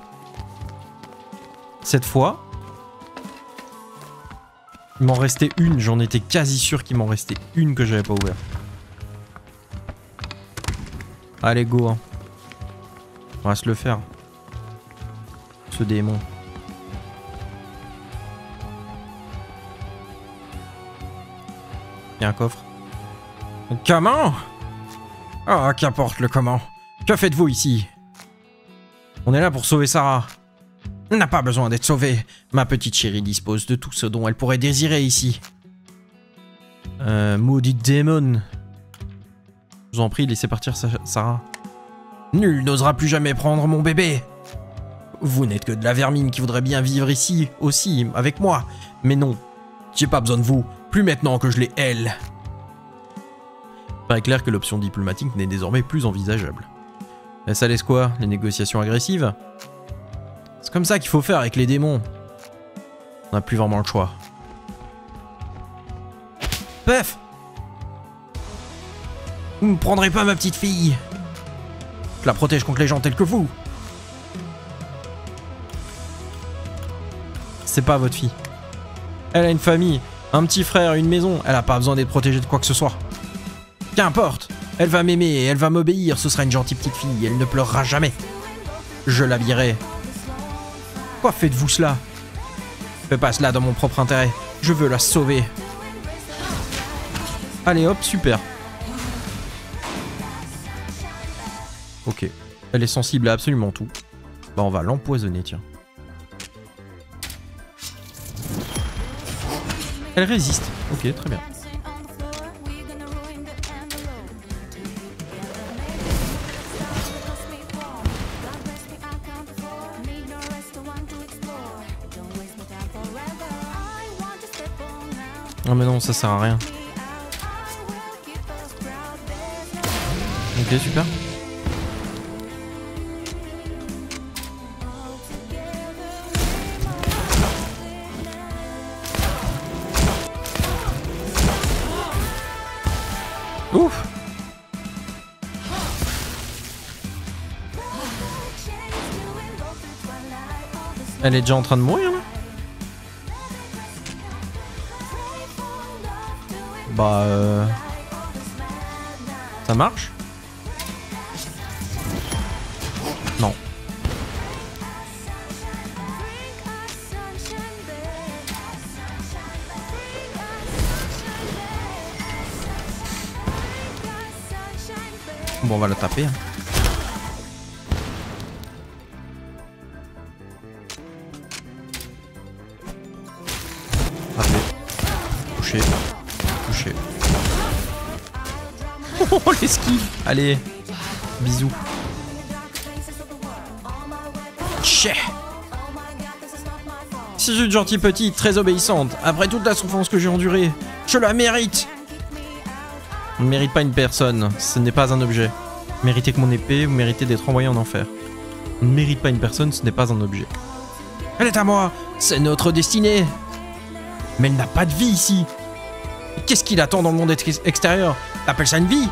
Cette fois, il m'en restait une, j'en étais quasi sûr qu'il m'en restait une que j'avais pas ouvert. Allez go hein. On va se le faire. Ce démon. Il y a un coffre. Comment? Ah, qu'importe le comment. Que faites-vous ici? On est là pour sauver Sarah. Elle n'a pas besoin d'être sauvée. Ma petite chérie dispose de tout ce dont elle pourrait désirer ici. Maudit démon. Je vous en prie, laissez partir Sarah. Nul n'osera plus jamais prendre mon bébé. Vous n'êtes que de la vermine qui voudrait bien vivre ici, aussi, avec moi. Mais non, j'ai pas besoin de vous. Plus maintenant que je l'ai elle. Il paraît clair que l'option diplomatique n'est désormais plus envisageable. Et ça laisse quoi? Les négociations agressives? C'est comme ça qu'il faut faire avec les démons. On n'a plus vraiment le choix. Pef! Vous ne prendrez pas ma petite fille. Je la protège contre les gens tels que vous. C'est pas votre fille. Elle a une famille, un petit frère, une maison. Elle a pas besoin d'être protégée de quoi que ce soit. Qu'importe. Elle va m'aimer et elle va m'obéir. Ce sera une gentille petite fille. Elle ne pleurera jamais. Je l'habillerai. Pourquoi faites-vous cela? Fais pas cela dans mon propre intérêt. Je veux la sauver. Allez hop, super. Ok. Elle est sensible à absolument tout. Bah on va l'empoisonner, tiens. Elle résiste. Ok, très bien. Oh mais non, ça sert à rien. Ok, super. Ouf. Elle est déjà en train de mourir là? Bah ça marche? Non. Bon, on va la taper. Hein. Taper. Toucher. Toucher. Oh, l'esquive. Allez. Bisous. Tchè. Si je suis une gentille petite, très obéissante, après toute la souffrance que j'ai endurée, je la mérite. On ne mérite pas une personne, ce n'est pas un objet. Méritez que mon épée, vous méritez d'être envoyé en enfer. On ne mérite pas une personne, ce n'est pas un objet. Elle est à moi, c'est notre destinée. Mais elle n'a pas de vie ici. Qu'est-ce qu'il attend dans le monde extérieur? T'appelles ça une vie?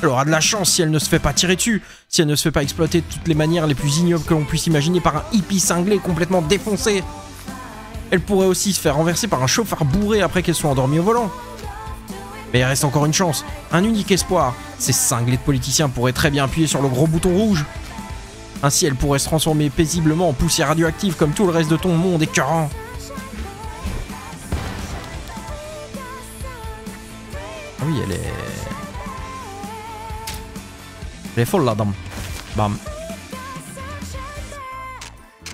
Elle aura de la chance si elle ne se fait pas tirer dessus, si elle ne se fait pas exploiter de toutes les manières les plus ignobles que l'on puisse imaginer par un hippie cinglé complètement défoncé. Elle pourrait aussi se faire renverser par un chauffard bourré après qu'elle soit endormie au volant. Mais il reste encore une chance, un unique espoir. Ces cinglés de politiciens pourraient très bien appuyer sur le gros bouton rouge. Ainsi, elle pourrait se transformer paisiblement en poussière radioactive comme tout le reste de ton monde écœurant. Ah oui, elle est... Elle est folle, la dame. Bam.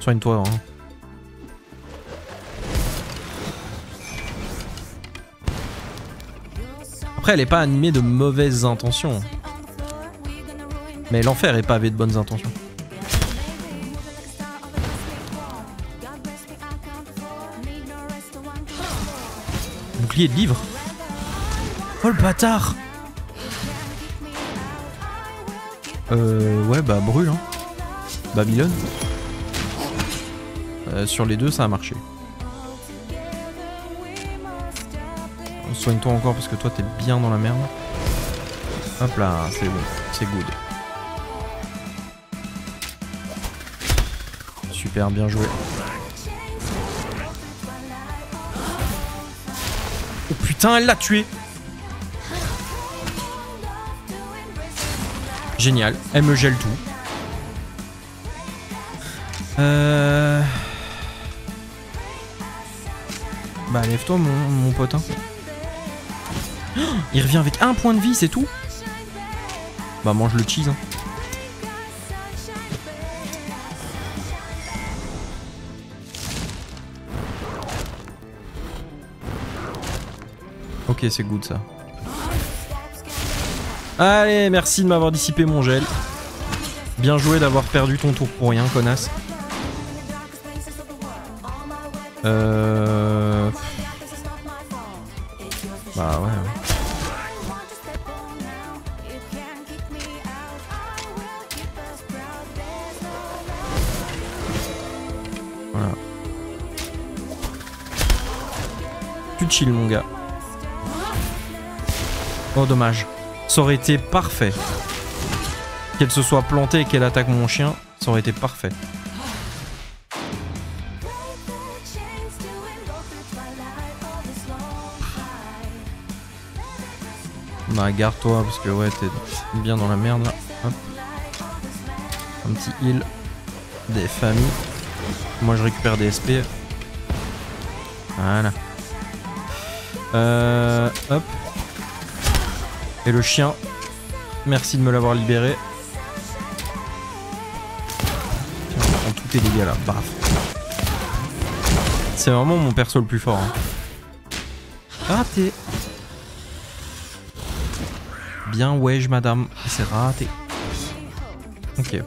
Soigne-toi, hein. Après, elle est pas animée de mauvaises intentions. Mais l'enfer est pavé de bonnes intentions. Bouclier de livre. Oh le bâtard. Ouais bah brûle hein. Babylone. Sur les deux ça a marché. Soigne-toi encore parce que toi t'es bien dans la merde. Hop là, c'est bon, c'est good. Super, bien joué. Oh putain, elle l'a tué. Génial, elle me gèle tout. Bah lève-toi mon pote hein. Il revient avec un point de vie, c'est tout. Bah mange le cheese hein. Ok, c'est good ça. Allez, merci de m'avoir dissipé mon gel. Bien joué d'avoir perdu ton tour pour rien, connasse. Bah ouais. Voilà. Tu chill mon gars. Oh dommage. Ça aurait été parfait. Qu'elle se soit plantée et qu'elle attaque mon chien, ça aurait été parfait. Bah garde-toi parce que ouais t'es bien dans la merde là. Hop. Un petit heal. Des familles. Moi je récupère des SP. Voilà. Hop. Et le chien. Merci de me l'avoir libéré. On prend tous tes dégâts là. Baf. C'est vraiment mon perso le plus fort. Hein. Raté. Bien wesh madame. C'est raté. Ok.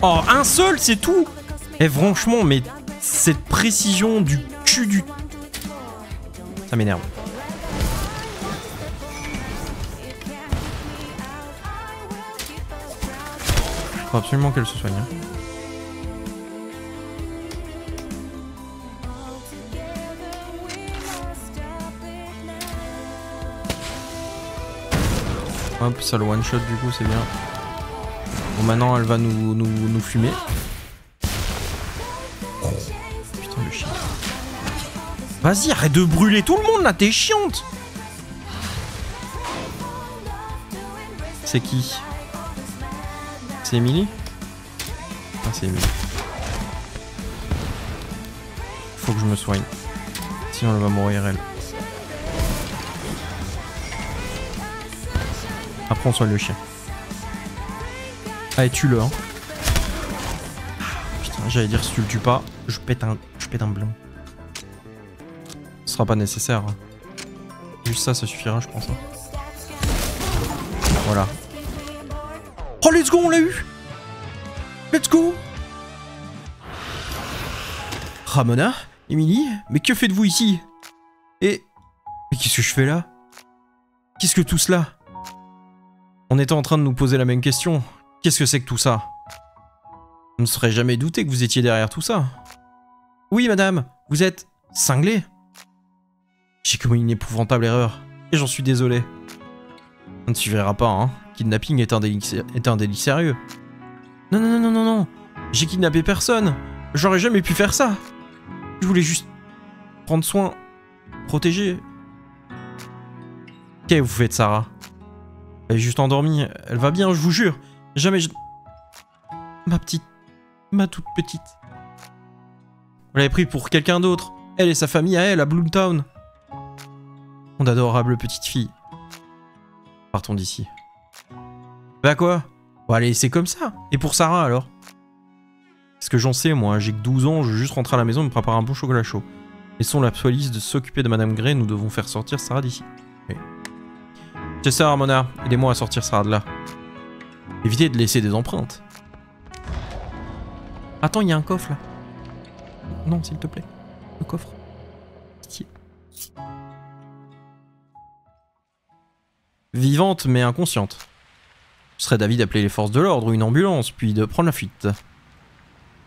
Oh, un seul, c'est tout. Et franchement, mais cette précision du cul du... Ça m'énerve. Faut absolument qu'elle se soigne. Hop, ça le one shot du coup, c'est bien. Bon, maintenant elle va nous fumer. Oh, putain, le chien. Vas-y, arrête de brûler tout le monde là, t'es chiante. C'est qui? C'est Emily? Ah, c'est Emily. Faut que je me soigne. Sinon elle va mourir elle. Après on soigne le chien. Allez, tue-le hein. Putain, j'allais dire si tu le tues pas, je pète un blanc. Ce sera pas nécessaire. Juste ça, ça suffira je pense. Hein. Voilà. Oh let's go, on l'a eu. Let's go. Ramona, Emily, mais que faites-vous ici? Mais qu'est-ce que je fais là? Qu'est-ce que tout cela? On était en train de nous poser la même question. Qu'est-ce que c'est que tout ça? On ne serait jamais douté que vous étiez derrière tout ça. Oui, madame, vous êtes cinglé. J'ai commis une épouvantable erreur, et j'en suis désolé. Ça ne suffira pas, hein. Kidnapping est un délit sérieux. Non, non, non, non, non, non. J'ai kidnappé personne. J'aurais jamais pu faire ça. Je voulais juste prendre soin, protéger. Qu'est-ce que vous faites, Sarah? Elle est juste endormie. Elle va bien, je vous jure. Jamais je... Ma toute petite. Vous l'avez pris pour quelqu'un d'autre. Elle et sa famille à elle, à Bloomtown. Mon adorable petite fille. Partons d'ici. Bah quoi? Bon allez, c'est comme ça. Et pour Sarah alors? Qu'est-ce que j'en sais moi? J'ai que 12 ans, je veux juste rentrer à la maison et me préparer un bon chocolat chaud. Laissons la police de s'occuper de Madame Gray, nous devons faire sortir Sarah d'ici. Oui. Chester, Ramona, aidez-moi à sortir Sarah de là. Évitez de laisser des empreintes. Attends, il y a un coffre là. Non, s'il te plaît. Le coffre. Pitié. Vivante mais inconsciente. Ce serait d'avis d'appeler les forces de l'ordre ou une ambulance, puis de prendre la fuite.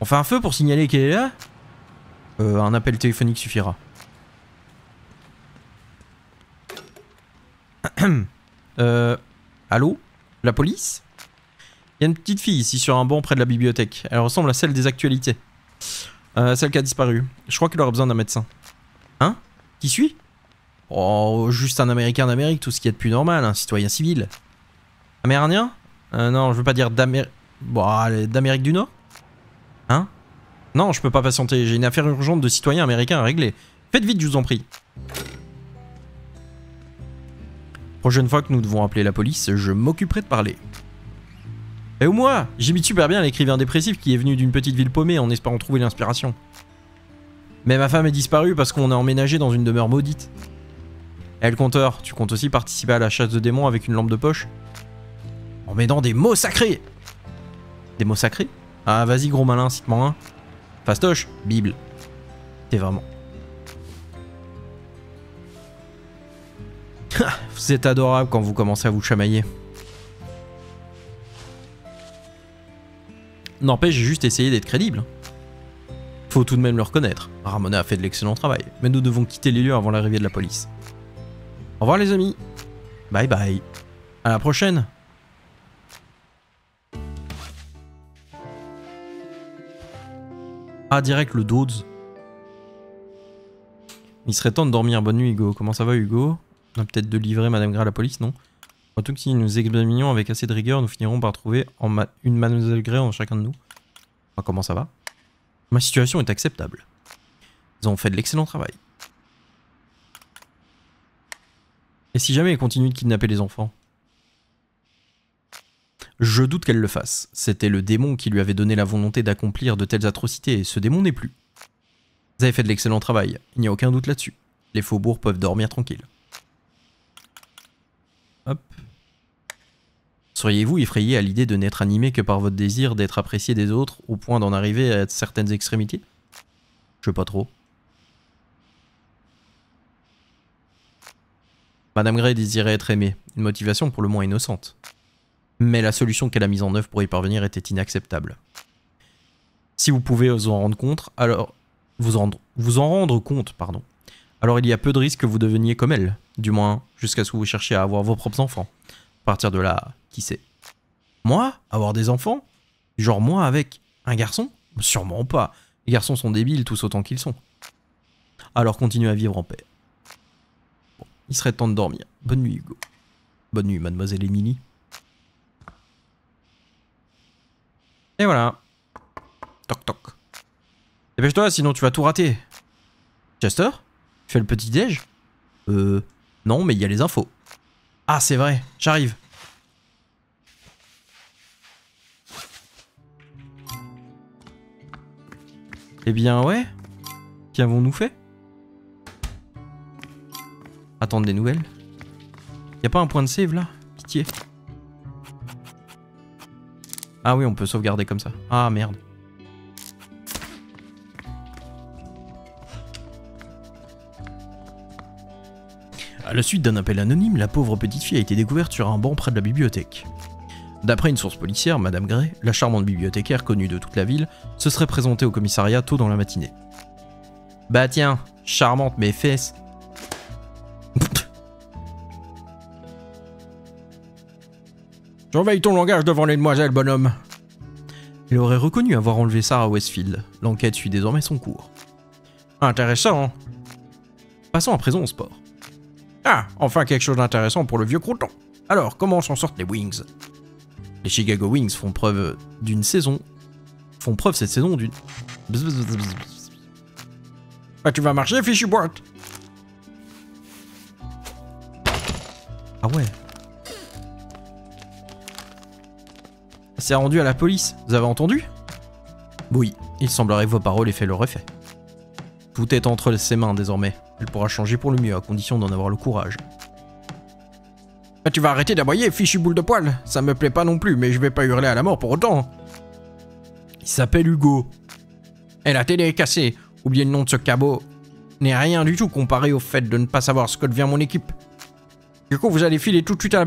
On fait un feu pour signaler qu'elle est là? Un appel téléphonique suffira. Allô? La police? Il y a une petite fille ici sur un banc près de la bibliothèque. Elle ressemble à celle des actualités. Celle qui a disparu. Je crois qu'elle aurait besoin d'un médecin. Hein? Qui suis? Oh, juste un Américain d'Amérique, tout ce qu'il y a de plus normal, un citoyen civil. Amérindien? Non, je veux pas dire d'Amérique... Bon, d'Amérique du Nord? Hein? Non, je peux pas patienter, j'ai une affaire urgente de citoyen américain à régler. Faites vite, je vous en prie. Prochaine fois que nous devons appeler la police, je m'occuperai de parler. Et ou moi, j'imite super bien l'écrivain dépressif qui est venu d'une petite ville paumée en espérant trouver l'inspiration. Mais ma femme est disparue parce qu'on a emménagé dans une demeure maudite. Eh le compteur, tu comptes aussi participer à la chasse de démons avec une lampe de poche? En m'aidant des mots sacrés! Des mots sacrés? Ah vas-y gros malin, cite-moi un. Fastoche, Bible. T'es vraiment... Vous êtes adorable quand vous commencez à vous chamailler. N'empêche, j'ai juste essayé d'être crédible. Faut tout de même le reconnaître. Ramona a fait de l'excellent travail, mais nous devons quitter les lieux avant l'arrivée de la police. Au revoir les amis. Bye bye. À la prochaine. Ah, direct le Dodds. Il serait temps de dormir. Bonne nuit Hugo. Comment ça va Hugo? On a peut-être de livrer Madame Gray à la police, non? Surtout que si nous examinions avec assez de rigueur, nous finirons par trouver une Mademoiselle Gray en chacun de nous. Enfin, comment ça va? Ma situation est acceptable. Ils ont fait de l'excellent travail. Et si jamais elle continue de kidnapper les enfants? Je doute qu'elle le fasse. C'était le démon qui lui avait donné la volonté d'accomplir de telles atrocités, et ce démon n'est plus. Vous avez fait de l'excellent travail, il n'y a aucun doute là-dessus. Les faubourgs peuvent dormir tranquilles. Hop. Seriez-vous effrayé à l'idée de n'être animé que par votre désir d'être apprécié des autres, au point d'en arriver à certaines extrémités? Je sais pas trop. Madame Gray désirait être aimée, une motivation pour le moins innocente. Mais la solution qu'elle a mise en œuvre pour y parvenir était inacceptable. Si vous pouvez vous en rendre compte, alors... vous en rendre compte, pardon. Alors il y a peu de risques que vous deveniez comme elle, du moins jusqu'à ce que vous cherchiez à avoir vos propres enfants. À partir de là, qui sait? Moi? Avoir des enfants? Genre moi avec un garçon? Sûrement pas. Les garçons sont débiles tous autant qu'ils sont. Alors continuez à vivre en paix. Bon, il serait temps de dormir. Bonne nuit Hugo. Bonne nuit mademoiselle Émilie. Et voilà. Toc toc. Dépêche-toi sinon tu vas tout rater. Chester? Tu fais le petit déj? Non mais il y a les infos. Ah c'est vrai, j'arrive. Eh bien ouais. Qu'avons-nous fait? Attendre des nouvelles. Y'a pas un point de save là? Pitié. Ah oui on peut sauvegarder comme ça. Ah merde. À la suite d'un appel anonyme, la pauvre petite fille a été découverte sur un banc près de la bibliothèque. D'après une source policière, Madame Gray, la charmante bibliothécaire connue de toute la ville, se serait présentée au commissariat tôt dans la matinée. Bah tiens, charmante mes fesses. Surveille ton langage devant les demoiselles, bonhomme. Il aurait reconnu avoir enlevé Sarah Westfield. L'enquête suit désormais son cours. Intéressant. Passons à présent au sport. Ah, enfin quelque chose d'intéressant pour le vieux crouton. Alors, comment s'en sortent les Wings? Les Chicago Wings font preuve cette saison d'une... Bah tu vas marcher, fichu boîte. Ah ouais. C'est rendu à la police, vous avez entendu? Oui, il semblerait que vos paroles aient fait leur effet. Tout est entre ses mains désormais. Elle pourra changer pour le mieux, à condition d'en avoir le courage. Bah tu vas arrêter d'aboyer, fichu boule de poil. Ça me plaît pas non plus, mais je vais pas hurler à la mort pour autant. Il s'appelle Hugo. Et la télé est cassée. Oubliez le nom de ce cabot. N'est rien du tout comparé au fait de ne pas savoir ce que devient mon équipe. Du coup, vous allez filer tout de suite à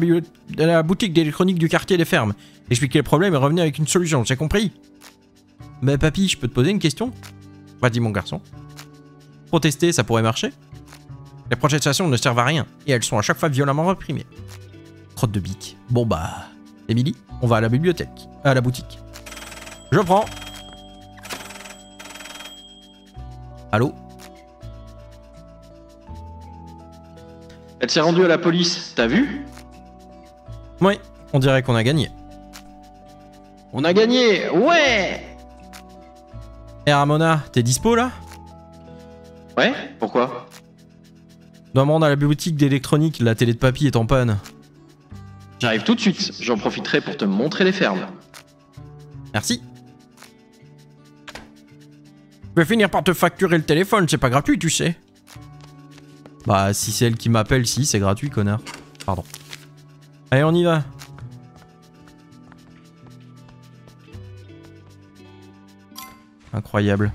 la boutique d'électronique du quartier des fermes. Expliquer le problème et revenir avec une solution, c'est compris? Bah papy, je peux te poser une question? Vas-y mon garçon. Protester, ça pourrait marcher? Les protestations ne servent à rien, et elles sont à chaque fois violemment réprimées. Crotte de bique. Bon bah... Émilie, on va à la bibliothèque. À la boutique. Je prends. Allô? Elle s'est rendue à la police, t'as vu? Oui, on dirait qu'on a gagné. On a gagné, ouais! Eh Ramona, t'es dispo là? Ouais, pourquoi? Dois me rendre à la boutique d'électronique, la télé de papy est en panne. J'arrive tout de suite, j'en profiterai pour te montrer les fermes. Merci. Je vais finir par te facturer le téléphone, c'est pas gratuit, tu sais. Bah, si c'est elle qui m'appelle, si, c'est gratuit, connard. Pardon. Allez, on y va. Incroyable.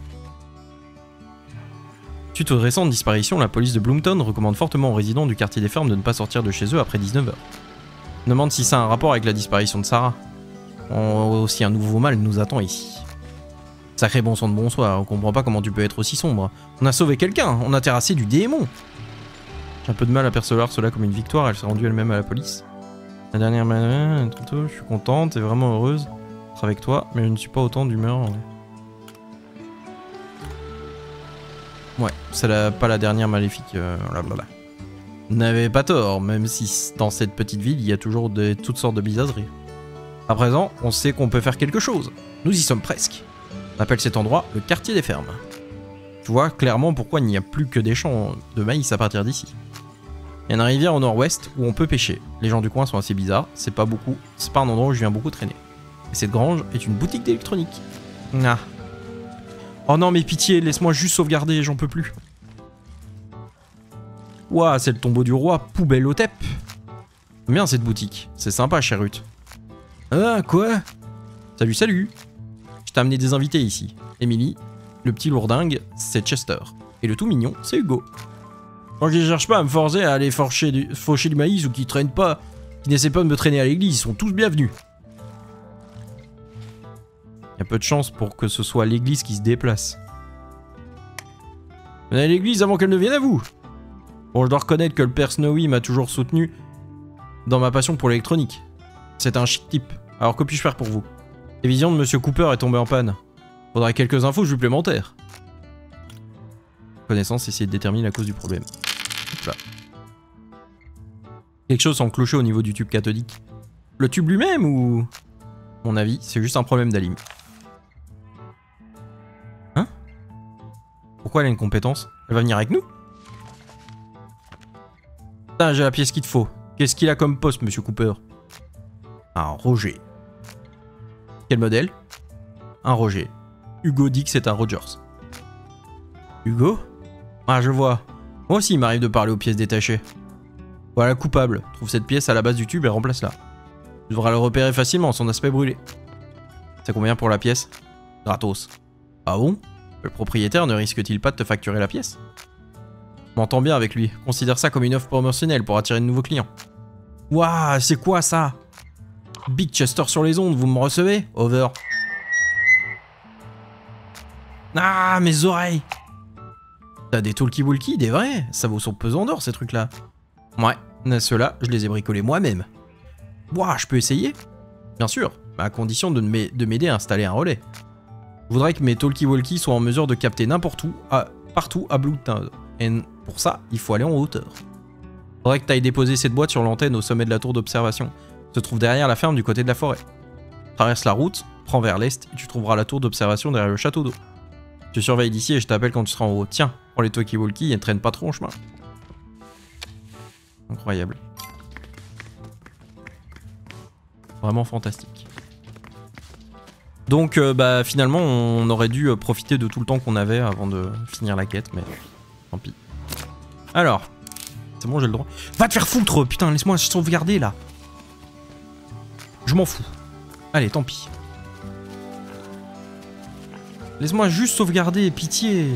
Suite aux récentes disparitions, la police de Bloomtown recommande fortement aux résidents du quartier des fermes de ne pas sortir de chez eux après 19h. On demande si ça a un rapport avec la disparition de Sarah. Aussi un nouveau mal nous attend ici. Sacré bon sang de bonsoir, on comprend pas comment tu peux être aussi sombre. On a sauvé quelqu'un, on a terrassé du démon. J'ai un peu de mal à percevoir cela comme une victoire, elle s'est rendue elle-même à la police. La dernière manœuvre, je suis contente et vraiment heureuse d'être avec toi, mais je ne suis pas autant d'humeur. Ouais, c'est pas la dernière maléfique. Vous n'avez pas tort, même si dans cette petite ville, il y a toujours toutes sortes de bizarreries. À présent, on sait qu'on peut faire quelque chose. Nous y sommes presque. On appelle cet endroit le quartier des fermes. Tu vois clairement pourquoi il n'y a plus que des champs de maïs à partir d'ici. Il y a une rivière au nord-ouest où on peut pêcher. Les gens du coin sont assez bizarres, c'est pas un endroit où je viens beaucoup traîner. Et cette grange est une boutique d'électronique. Ah. Oh non mais pitié, laisse-moi juste sauvegarder, j'en peux plus. Ouah, c'est le tombeau du roi, poubelle au tep. J'aime bien cette boutique, c'est sympa Cherut. Ah quoi? Salut, salut. Je t'ai amené des invités ici. Emily, le petit lourdingue, c'est Chester. Et le tout mignon, c'est Hugo. Quand ils cherchent pas à me forcer à aller faucher du maïs ou qui traînent pas, qui n'essaient pas de me traîner à l'église, ils sont tous bienvenus. Il y a peu de chance pour que ce soit l'église qui se déplace. Venez à l'église avant qu'elle ne vienne à vous. Bon, je dois reconnaître que le père Snowy m'a toujours soutenu dans ma passion pour l'électronique. C'est un chic type. Alors que puis-je faire pour vous? La télévision de Monsieur Cooper est tombée en panne. Faudrait quelques infos supplémentaires. Connaissance, essayer de déterminer la cause du problème. Là. Quelque chose semble clocher au niveau du tube cathodique. Le tube lui-même ou... À mon avis, c'est juste un problème d'alim. Hein? Pourquoi elle a une compétence? Elle va venir avec nous? Putain, j'ai la pièce qu'il te faut. Qu'est-ce qu'il a comme poste, Monsieur Cooper? Un Roger. Quel modèle? Un Roger. Hugo dit que c'est un Rogers. Hugo? Ah, je vois. Moi aussi, il m'arrive de parler aux pièces détachées. Voilà, coupable. Trouve cette pièce à la base du tube et remplace-la. Tu devras le repérer facilement, son aspect brûlé. C'est combien pour la pièce? Gratos. Ah bon? Le propriétaire ne risque-t-il pas de te facturer la pièce? M'entends bien avec lui. Considère ça comme une offre promotionnelle pour attirer de nouveaux clients. Waouh, c'est quoi ça? Big Chester sur les ondes, vous me recevez? Over. Ah, mes oreilles! T'as des talkie-walkie, des vrais? Ça vaut son pesant d'or, ces trucs-là. Ouais, ceux-là, je les ai bricolés moi-même. Waouh, je peux essayer? Bien sûr, à condition de m'aider à installer un relais. Je voudrais que mes talkie-walkie soient en mesure de capter n'importe où, partout à Bluetown. Et pour ça, il faut aller en hauteur. Faudrait que t'ailles déposer cette boîte sur l'antenne au sommet de la tour d'observation. Se trouve derrière la ferme du côté de la forêt. Traverse la route, prends vers l'est et tu trouveras la tour d'observation derrière le château d'eau. Tu surveilles d'ici et je t'appelle quand tu seras en haut. Tiens, prends les talkie-walkie et ne traîne pas trop en chemin. Incroyable. Vraiment fantastique. Donc bah finalement on aurait dû profiter de tout le temps qu'on avait avant de finir la quête, mais tant pis. Alors, c'est bon, j'ai le droit. Va te faire foutre, putain, laisse-moi sauvegarder là. Je m'en fous. Allez, tant pis. Laisse-moi juste sauvegarder, pitié.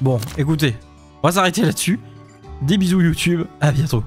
Bon, écoutez, on va s'arrêter là-dessus. Des bisous YouTube, à bientôt.